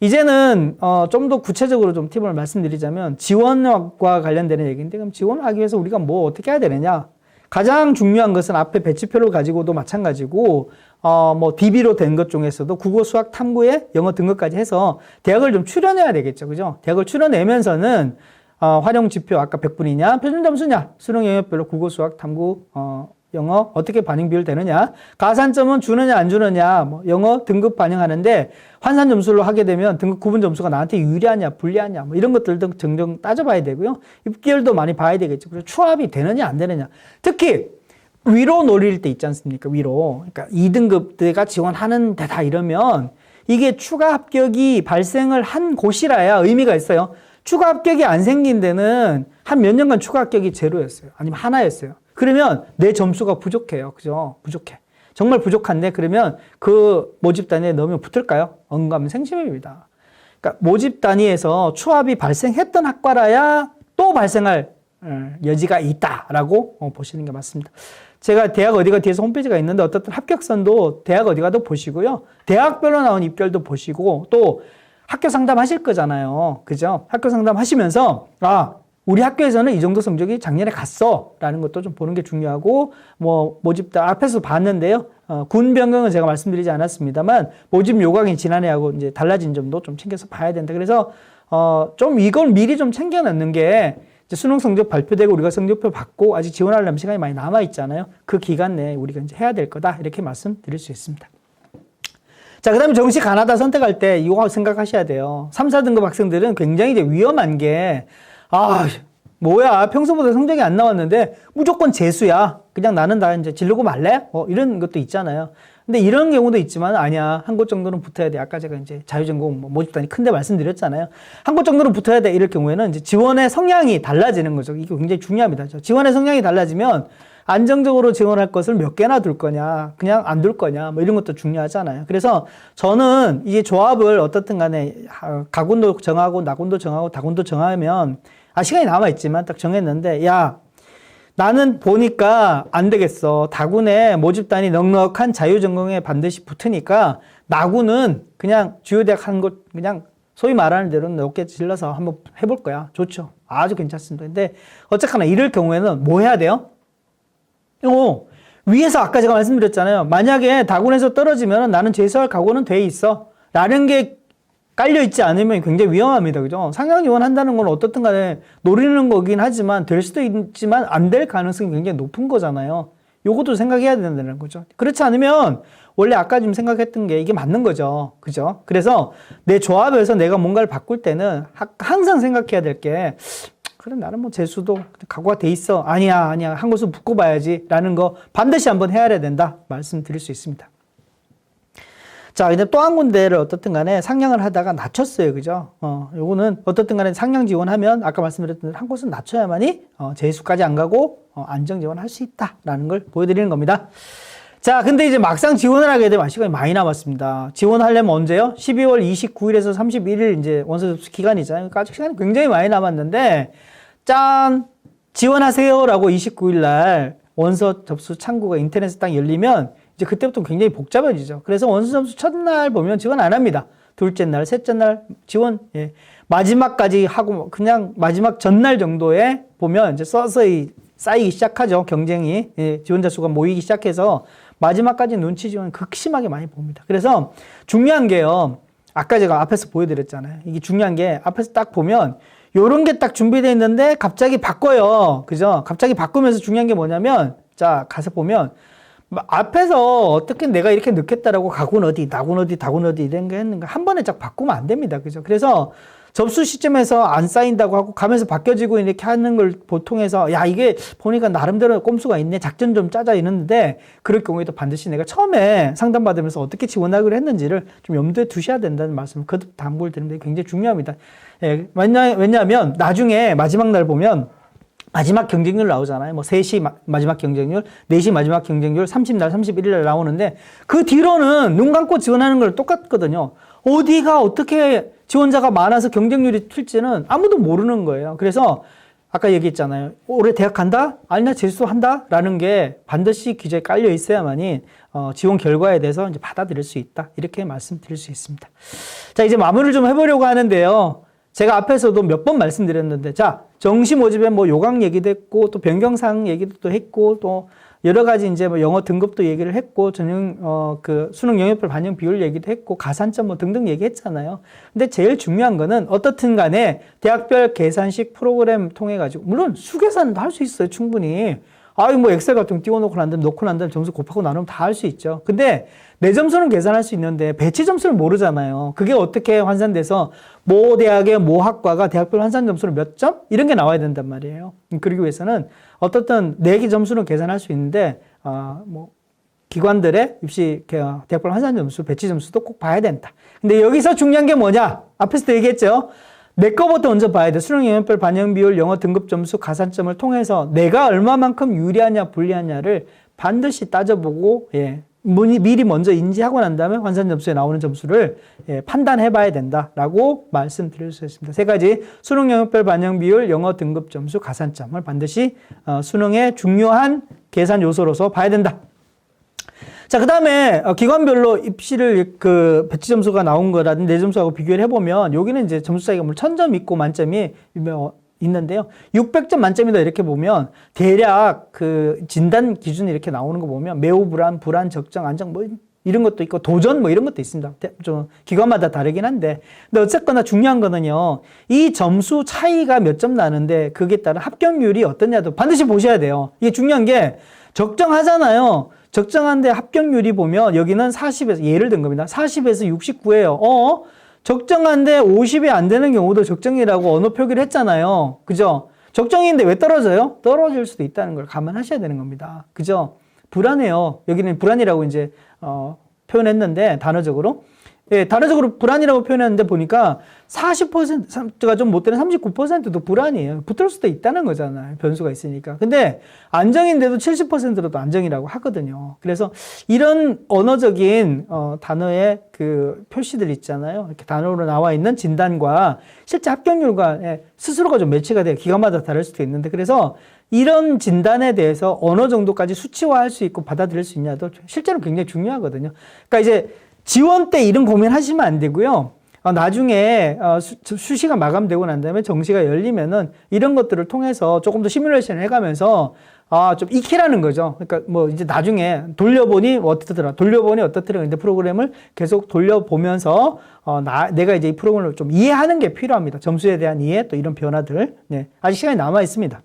이제는 좀 더 구체적으로 좀 팁을 말씀드리자면 지원과 관련되는 얘기인데, 그럼 지원을 하기 위해서 우리가 뭐 어떻게 해야 되느냐? 가장 중요한 것은 앞에 배치표를 가지고도 마찬가지고 뭐 DB로 된 것 중에서도 국어, 수학, 탐구에 영어 등급까지 해서 대학을 좀 추려내야 되겠죠. 그죠? 대학을 추려내면서는 활용 지표 아까 100분이냐, 표준 점수냐, 수능 영역별로 국어, 수학, 탐구, 영어 어떻게 반영 비율 되느냐, 가산점은 주느냐 안 주느냐, 뭐 영어 등급 반영하는데 환산 점수로 하게 되면 등급 구분 점수가 나한테 유리하냐 불리하냐 뭐 이런 것들도 정정 따져봐야 되고요. 입결도 많이 봐야 되겠죠. 그래서 추합이 되느냐 안 되느냐, 특히 위로 노릴 때 있지 않습니까? 위로. 그러니까 2등급대가 지원하는 데다 이러면 이게 추가 합격이 발생을 한 곳이라야 의미가 있어요. 추가 합격이 안 생긴 데는 한 몇 년간 추가 합격이 제로였어요. 아니면 하나였어요. 그러면 내 점수가 부족해요. 그죠? 부족해. 정말 부족한데 그러면 그 모집 단위에 넣으면 붙을까요? 언감생심입니다. 그러니까 모집 단위에서 추합이 발생했던 학과라야 또 발생할 여지가 있다라고 보시는 게 맞습니다. 제가 대학 어디가 뒤에서 홈페이지가 있는데 어떻든 합격선도 대학 어디 가도 보시고요. 대학별로 나온 입결도 보시고 또 학교 상담 하실 거잖아요. 그죠? 학교 상담 하시면서 우리 학교에서는 이 정도 성적이 작년에 갔어 라는 것도 좀 보는 게 중요하고, 뭐 모집단 앞에서 봤는데요. 군 변경은 제가 말씀드리지 않았습니다만 모집 요강이 지난해하고 이제 달라진 점도 좀 챙겨서 봐야 된다. 그래서 좀 이걸 미리 좀 챙겨 놓는 게 이제 수능 성적 발표되고 우리가 성적표 받고 아직 지원하려면 시간이 많이 남아 있잖아요. 그 기간 내에 우리가 이제 해야 될 거다 이렇게 말씀드릴 수 있습니다. 자, 그 다음에 정시 가나다 선택할 때 이거 생각하셔야 돼요. 3, 4등급 학생들은 굉장히 이제 위험한 게 뭐야, 평소보다 성적이 안 나왔는데 무조건 재수야. 그냥 나는 다 이제 지르고 말래? 이런 것도 있잖아요. 근데 이런 경우도 있지만 아니야. 한 곳 정도는 붙어야 돼. 아까 제가 이제 자유전공 모집단이 큰데 말씀드렸잖아요. 한 곳 정도는 붙어야 돼. 이럴 경우에는 이제 지원의 성향이 달라지는 거죠. 이게 굉장히 중요합니다. 지원의 성향이 달라지면 안정적으로 지원할 것을 몇 개나 둘 거냐, 그냥 안 둘 거냐, 뭐 이런 것도 중요하잖아요. 그래서 저는 이게 조합을 어떻든 간에 가군도 정하고 나군도 정하고 다군도 정하면 시간이 남아있지만 딱 정했는데, 나는 보니까 안 되겠어. 다군에 모집단이 넉넉한 자유전공에 반드시 붙으니까 나군은 그냥 주요 대학 한 곳 그냥 소위 말하는 대로 높게 질러서 한번 해볼 거야. 좋죠. 아주 괜찮습니다. 근데 어쨌거나 이럴 경우에는 뭐 해야 돼요? 위에서 아까 제가 말씀드렸잖아요. 만약에 다군에서 떨어지면 나는 재수할 각오는 돼 있어. 라는 게 깔려있지 않으면 굉장히 위험합니다. 그죠? 상향 지원한다는 건 어떻든 간에 노리는 거긴 하지만 될 수도 있지만 안 될 가능성이 굉장히 높은 거잖아요. 요것도 생각해야 된다는 거죠. 그렇지 않으면 원래 아까 좀 생각했던 게 이게 맞는 거죠. 그죠? 그래서 내 조합에서 내가 뭔가를 바꿀 때는 항상 생각해야 될 게 그래 나는 뭐 재수도 각오가 돼 있어. 아니야 한 곳은 붙고 봐야지 라는 거 반드시 한번 헤아려야 된다 말씀드릴 수 있습니다. 자, 근데 또 한 군데를 어떻든 간에 상향을 하다가 낮췄어요. 그죠? 요거는 어떻든 간에 상향 지원하면 아까 말씀드렸던 대로 한 곳은 낮춰야만이 재수까지 안 가고 안정 지원할 수 있다라는 걸 보여드리는 겁니다. 자, 근데 이제 막상 지원을 하게 되면 시간이 많이 남았습니다. 지원하려면 언제요? 12월 29일에서 31일 이제 원서 접수 기간이잖아요. 그러니까 아직 시간이 굉장히 많이 남았는데 짠! 지원하세요라고 29일 날 원서 접수 창구가 인터넷에 딱 열리면 이제 그때부터 굉장히 복잡해지죠. 그래서 원서 접수 첫날 보면 지원 안 합니다. 둘째 날, 셋째 날 지원, 마지막까지 하고 그냥 마지막 전날 정도에 보면 이제 서서히 쌓이기 시작하죠. 경쟁이. 지원자 수가 모이기 시작해서 마지막까지 눈치 지원 극심하게 많이 봅니다. 그래서 중요한 게요. 아까 제가 앞에서 보여드렸잖아요. 이게 중요한 게 앞에서 딱 보면 요런 게 딱 준비되어 있는데 갑자기 바꿔요. 그죠? 갑자기 바꾸면서 중요한 게 뭐냐면 자, 가서 보면 앞에서 어떻게 내가 이렇게 넣겠다라고 가군 어디, 나군 어디, 다군 어디 이런 거 했는가 한 번에 쫙 바꾸면 안 됩니다. 그죠? 그래서 접수 시점에서 안 쌓인다고 하고 가면서 바뀌어지고 이렇게 하는 걸 보통해서 야, 이게 보니까 나름대로 꼼수가 있네. 작전 좀 짜자 이러는데 그럴 경우에도 반드시 내가 처음에 상담받으면서 어떻게 지원하기로 했는지를 좀 염두에 두셔야 된다는 말씀을 거듭 당부를 드리는데 굉장히 중요합니다. 왜냐하면 나중에 마지막 날 보면 마지막 경쟁률 나오잖아요. 뭐 3시 마지막 경쟁률, 4시 마지막 경쟁률, 30날, 31일 나오는데 그 뒤로는 눈 감고 지원하는 걸 똑같거든요. 어디가 어떻게 지원자가 많아서 경쟁률이 튈지는 아무도 모르는 거예요. 그래서 아까 얘기했잖아요. 올해 대학 간다? 아니, 나 재수 한다? 라는 게 반드시 기저에 깔려 있어야만이 지원 결과에 대해서 이제 받아들일 수 있다. 이렇게 말씀드릴 수 있습니다. 자, 이제 마무리를 좀 해보려고 하는데요. 제가 앞에서도 몇 번 말씀드렸는데, 자, 정시 모집에 뭐 요강 얘기도 했고, 또 변경사항 얘기도 또 했고, 또 여러 가지 이제 뭐 영어 등급도 얘기를 했고, 수능 영역별 반영 비율 얘기도 했고, 가산점 뭐 등등 얘기했잖아요. 근데 제일 중요한 거는 어떻든 간에 대학별 계산식 프로그램 통해가지고, 물론 수계산도 할 수 있어요, 충분히. 뭐 엑셀 같은 거 띄워놓고 난 다음에 놓고 난 다음에 점수 곱하고 나누면 다 할 수 있죠. 근데 내 점수는 계산할 수 있는데 배치 점수를 모르잖아요. 그게 어떻게 환산돼서 모 대학의 모 학과가 대학별 환산 점수를 몇 점? 이런 게 나와야 된단 말이에요. 그러기 위해서는 어떻든 내기 점수는 계산할 수 있는데 기관들의 입시 대학별 환산 점수, 배치 점수도 꼭 봐야 된다. 근데 여기서 중요한 게 뭐냐? 앞에서도 얘기했죠. 내 거부터 먼저 봐야 돼. 수능 영역별 반영 비율, 영어 등급 점수, 가산점을 통해서 내가 얼마만큼 유리하냐, 불리하냐를 반드시 따져보고, 미리 먼저 인지하고 난 다음에 환산 점수에 나오는 점수를 판단해 봐야 된다라고 말씀드릴 수 있습니다. 세 가지 수능 영역별 반영 비율, 영어 등급 점수, 가산점을 반드시 수능의 중요한 계산 요소로서 봐야 된다. 자, 그 다음에 기관별로 입시를 배치 점수가 나온 거라든지 내 점수하고 비교를 해보면 여기는 이제 점수 차이가 뭐 1000점 있고 만점이 있는데요. 600점 만점이다 이렇게 보면 대략 진단 기준이 이렇게 나오는 거 보면 매우 불안, 적정, 안정 뭐 이런 것도 있고 도전 뭐 이런 것도 있습니다. 좀 기관마다 다르긴 한데 근데 어쨌거나 중요한 거는요. 이 점수 차이가 몇 점 나는데 그게 따른 합격률이 어떠냐도 반드시 보셔야 돼요. 이게 중요한 게 적정하잖아요. 적정한데 합격률이 보면 여기는 40에서 예를 든 겁니다. 40에서 69예요. 적정한데 50이 안 되는 경우도 적정이라고 언어 표기를 했잖아요. 그죠? 적정인데 왜 떨어져요? 떨어질 수도 있다는 걸 감안하셔야 되는 겁니다. 그죠? 불안해요. 여기는 불안이라고 이제 표현했는데 단어적으로 예, 단어적으로 불안이라고 표현했는데 보니까 40%가 좀 못 되는 39%도 불안이에요. 붙을 수도 있다는 거잖아요. 변수가 있으니까. 근데 안정인데도 70%로도 안정이라고 하거든요. 그래서 이런 언어적인 단어의 그 표시들 있잖아요. 이렇게 단어로 나와 있는 진단과 실제 합격률과 스스로가 좀 매치가 돼요. 기관마다 다를 수도 있는데 그래서 이런 진단에 대해서 어느 정도까지 수치화할 수 있고 받아들일 수 있냐도 실제로 굉장히 중요하거든요. 그러니까 이제 지원 때 이런 고민하시면 안 되고요. 나중에 수시가 마감되고 난 다음에 정시가 열리면은 이런 것들을 통해서 조금 더 시뮬레이션을 해가면서 좀 익히라는 거죠. 그러니까 뭐 이제 나중에 돌려보니 어떻더라, 근데 프로그램을 계속 돌려보면서 내가 이제 이 프로그램을 좀 이해하는 게 필요합니다. 점수에 대한 이해, 또 이런 변화들. 네, 아직 시간이 남아 있습니다.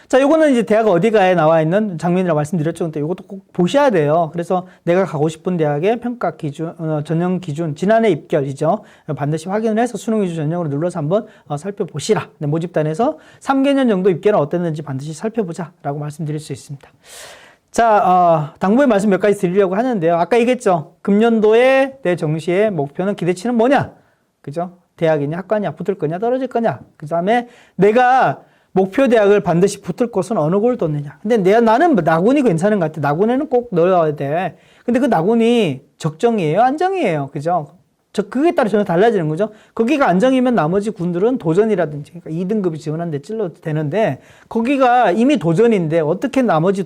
자, 요거는 이제 대학 어디가에 나와 있는 장면이라고 말씀드렸죠. 근데 요것도 꼭 보셔야 돼요. 그래서 내가 가고 싶은 대학의 평가 기준, 전형 기준, 지난해 입결이죠. 반드시 확인을 해서 수능 위주 전형으로 눌러서 한번 살펴보시라. 네, 모집단에서 3개년 정도 입결은 어땠는지 반드시 살펴보자라고 말씀드릴 수 있습니다. 자, 당부의 말씀 몇 가지 드리려고 하는데요. 아까 얘기했죠. 금년도에 내 정시의 목표는 기대치는 뭐냐? 그죠? 대학이냐, 학과냐, 붙을 거냐, 떨어질 거냐? 그 다음에 내가 목표 대학을 반드시 붙을 곳은 어느 곳을 뒀느냐. 근데 나는 나군이 괜찮은 것 같아. 나군에는 꼭 넣어야 돼. 근데 그 나군이 적정이에요? 안정이에요? 그죠? 그게 따라 전혀 달라지는 거죠. 거기가 안정이면 나머지 군들은 도전이라든지, 그러니까 2등급이 지원한 데 찔러도 되는데, 거기가 이미 도전인데, 어떻게 나머지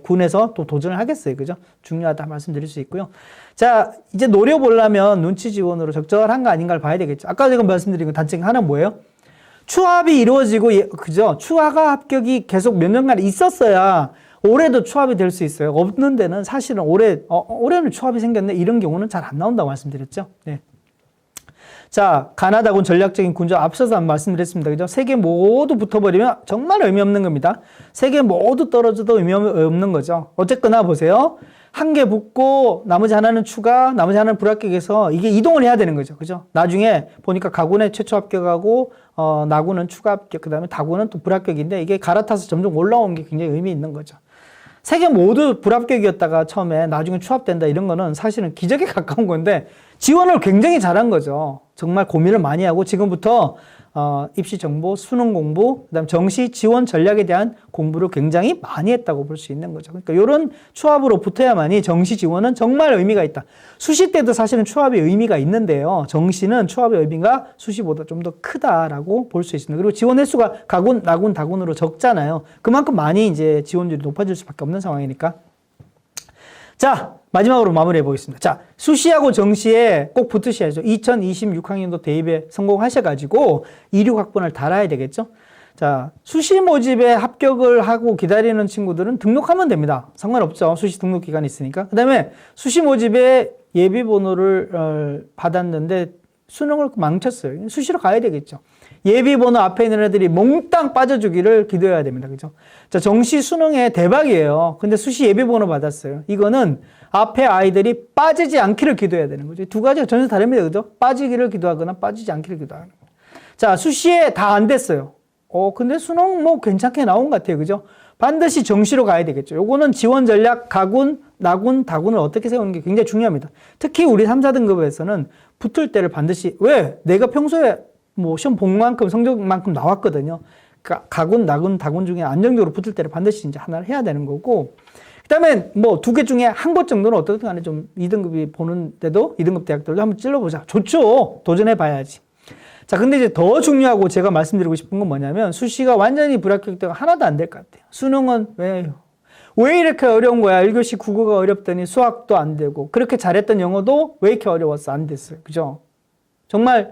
군에서 또 도전을 하겠어요. 그죠? 중요하다 말씀드릴 수 있고요. 자, 이제 노려보려면 눈치 지원으로 적절한 거 아닌가를 봐야 되겠죠. 아까 제가 말씀드린 그 단점이 하나 뭐예요? 추합이 이루어지고, 그죠? 추하가 합격이 계속 몇 년간 있었어야 올해도 추합이 될 수 있어요. 없는 데는 사실은 올해는 추합이 생겼네. 이런 경우는 잘 안 나온다고 말씀드렸죠. 네. 자, 가나다군 전략적인 군조 앞서서 한번 말씀드렸습니다. 그죠? 세 개 모두 붙어버리면 정말 의미 없는 겁니다. 세 개 모두 떨어져도 의미 없는 거죠. 어쨌거나 보세요. 한 개 붙고 나머지 하나는 추가, 나머지 하나는 불합격해서 이게 이동을 해야 되는 거죠. 그죠? 나중에 보니까 가군에 최초 합격하고 나군은 추가 합격, 그다음에 다군은 또 불합격인데 이게 갈아타서 점점 올라오는 게 굉장히 의미 있는 거죠. 세 개 모두 불합격이었다가 처음에 나중에 추합된다 이런 거는 사실은 기적에 가까운 건데 지원을 굉장히 잘한 거죠. 정말 고민을 많이 하고 지금부터 입시 정보, 수능 공부, 그다음 정시 지원 전략에 대한 공부를 굉장히 많이 했다고 볼 수 있는 거죠. 그러니까 이런 추합으로 붙어야만이 정시 지원은 정말 의미가 있다. 수시 때도 사실은 추합의 의미가 있는데요. 정시는 추합의 의미가 수시보다 좀 더 크다라고 볼 수 있습니다. 그리고 지원 횟수가 가군, 나군, 다군으로 적잖아요. 그만큼 많이 이제 지원율이 높아질 수밖에 없는 상황이니까. 자, 마지막으로 마무리해 보겠습니다. 자, 수시하고 정시에 꼭 붙으셔야죠. 2026학년도 대입에 성공하셔가지고 이륙 학번을 달아야 되겠죠. 자, 수시 모집에 합격을 하고 기다리는 친구들은 등록하면 됩니다. 상관없죠. 수시 등록 기간이 있으니까. 그 다음에 수시 모집에 예비 번호를 받았는데 수능을 망쳤어요. 수시로 가야 되겠죠. 예비 번호 앞에 있는 애들이 몽땅 빠져주기를 기도해야 됩니다. 그죠? 자, 정시 수능에 대박이에요. 근데 수시 예비 번호 받았어요. 이거는 앞에 아이들이 빠지지 않기를 기도해야 되는 거죠. 두 가지가 전혀 다릅니다. 그죠? 빠지기를 기도하거나 빠지지 않기를 기도하는 거예요. 자, 수시에 다 안 됐어요. 근데 수능 뭐 괜찮게 나온 것 같아요. 그죠? 반드시 정시로 가야 되겠죠. 요거는 지원 전략, 가군, 나군, 다군을 어떻게 세우는 게 굉장히 중요합니다. 특히 우리 3, 4등급에서는 붙을 때를 반드시, 왜? 내가 평소에 뭐 시험 본 만큼, 성적만큼 나왔거든요. 그러니까 가군, 나군, 다군 중에 안정적으로 붙을 때를 반드시 이제 하나를 해야 되는 거고, 그 다음에 뭐 2개 중에 한 곳 정도는 어떻든 간에 좀 2등급이 보는데도 2등급 대학들도 한번 찔러보자. 좋죠. 도전해 봐야지. 자, 근데 이제 더 중요하고 제가 말씀드리고 싶은 건 뭐냐면 수시가 완전히 불합격대가 하나도 안 될 것 같아요. 수능은 왜 이렇게 어려운 거야? 1교시 국어가 어렵더니 수학도 안 되고 그렇게 잘했던 영어도 왜 이렇게 어려웠어? 안 됐어요. 그죠? 정말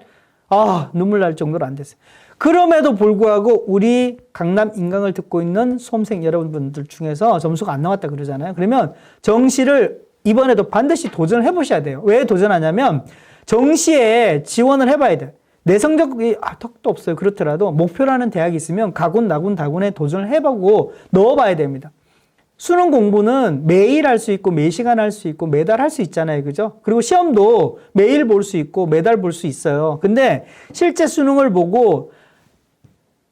눈물 날 정도로 안 됐어요. 그럼에도 불구하고 우리 강남 인강을 듣고 있는 수험생 여러분들 중에서 점수가 안 나왔다 그러잖아요. 그러면 정시를 이번에도 반드시 도전을 해보셔야 돼요. 왜 도전하냐면 정시에 지원을 해봐야 돼요. 내 성적이 턱도 없어요. 그렇더라도 목표라는 대학이 있으면 가군, 나군, 다군에 도전을 해보고 넣어봐야 됩니다. 수능 공부는 매일 할 수 있고 매 시간 할 수 있고 매달 할 수 있잖아요. 그죠? 그리고 시험도 매일 볼 수 있고 매달 볼 수 있어요. 근데 실제 수능을 보고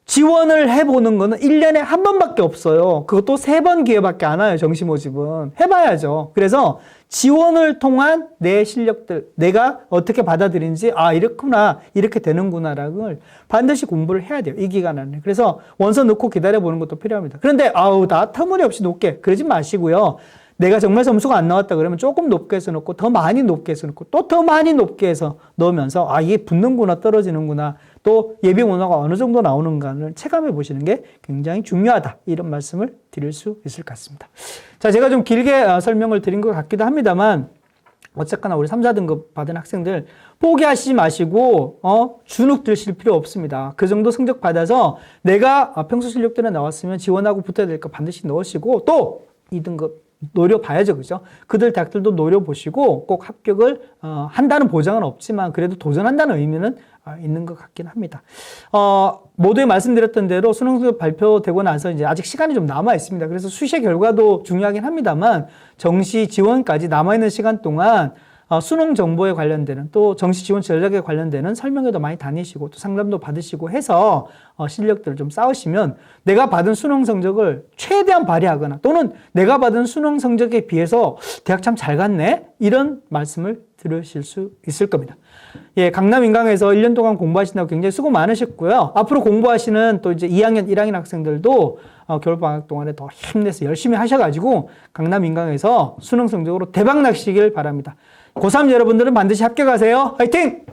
지원을 해보는 거는 1년에 한 번밖에 없어요. 그것도 3번 기회밖에 안 와요, 정시 모집은. 해봐야죠. 그래서 지원을 통한 내 실력들, 내가 어떻게 받아들인지, 아, 이렇구나, 이렇게 되는구나를 반드시 공부를 해야 돼요, 이 기간 안에. 그래서 원서 넣고 기다려보는 것도 필요합니다. 그런데, 나 터무니없이 높게, 그러지 마시고요. 내가 정말 점수가 안 나왔다 그러면 조금 높게 해서 넣고, 더 많이 높게 해서 넣고, 또 더 많이 높게 해서 넣으면서, 이게 붙는구나, 떨어지는구나, 또 예비 원화가 어느 정도 나오는가를 체감해 보시는 게 굉장히 중요하다. 이런 말씀을 드릴 수 있을 것 같습니다. 자, 제가 좀 길게 설명을 드린 것 같기도 합니다만, 어쨌거나 우리 3, 4등급 받은 학생들 포기하시지 마시고, 주눅 드실 필요 없습니다. 그 정도 성적 받아서 내가 평소 실력대로 나왔으면 지원하고 붙어야 될 거 반드시 넣으시고, 또 2등급 노려봐야죠. 그죠? 그들 대학들도 노려보시고 꼭 합격을 한다는 보장은 없지만 그래도 도전한다는 의미는 있는 것 같긴 합니다. 모두에 말씀드렸던 대로 수능 성적 발표되고 나서 이제 아직 시간이 좀 남아 있습니다. 그래서 수시의 결과도 중요하긴 합니다만 정시 지원까지 남아있는 시간 동안 수능 정보에 관련되는 또 정시 지원 전략에 관련되는 설명회도 많이 다니시고 또 상담도 받으시고 해서 실력들을 좀 쌓으시면 내가 받은 수능 성적을 최대한 발휘하거나 또는 내가 받은 수능 성적에 비해서 대학 참 잘 갔네 이런 말씀을 들으실 수 있을 겁니다. 예, 강남 인강에서 1년 동안 공부하신다고 굉장히 수고 많으셨고요. 앞으로 공부하시는 또 이제 2학년, 1학년 학생들도 겨울방학 동안에 더 힘내서 열심히 하셔가지고 강남 인강에서 수능 성적으로 대박 나시길 바랍니다. 고3 여러분들은 반드시 합격하세요. 화이팅!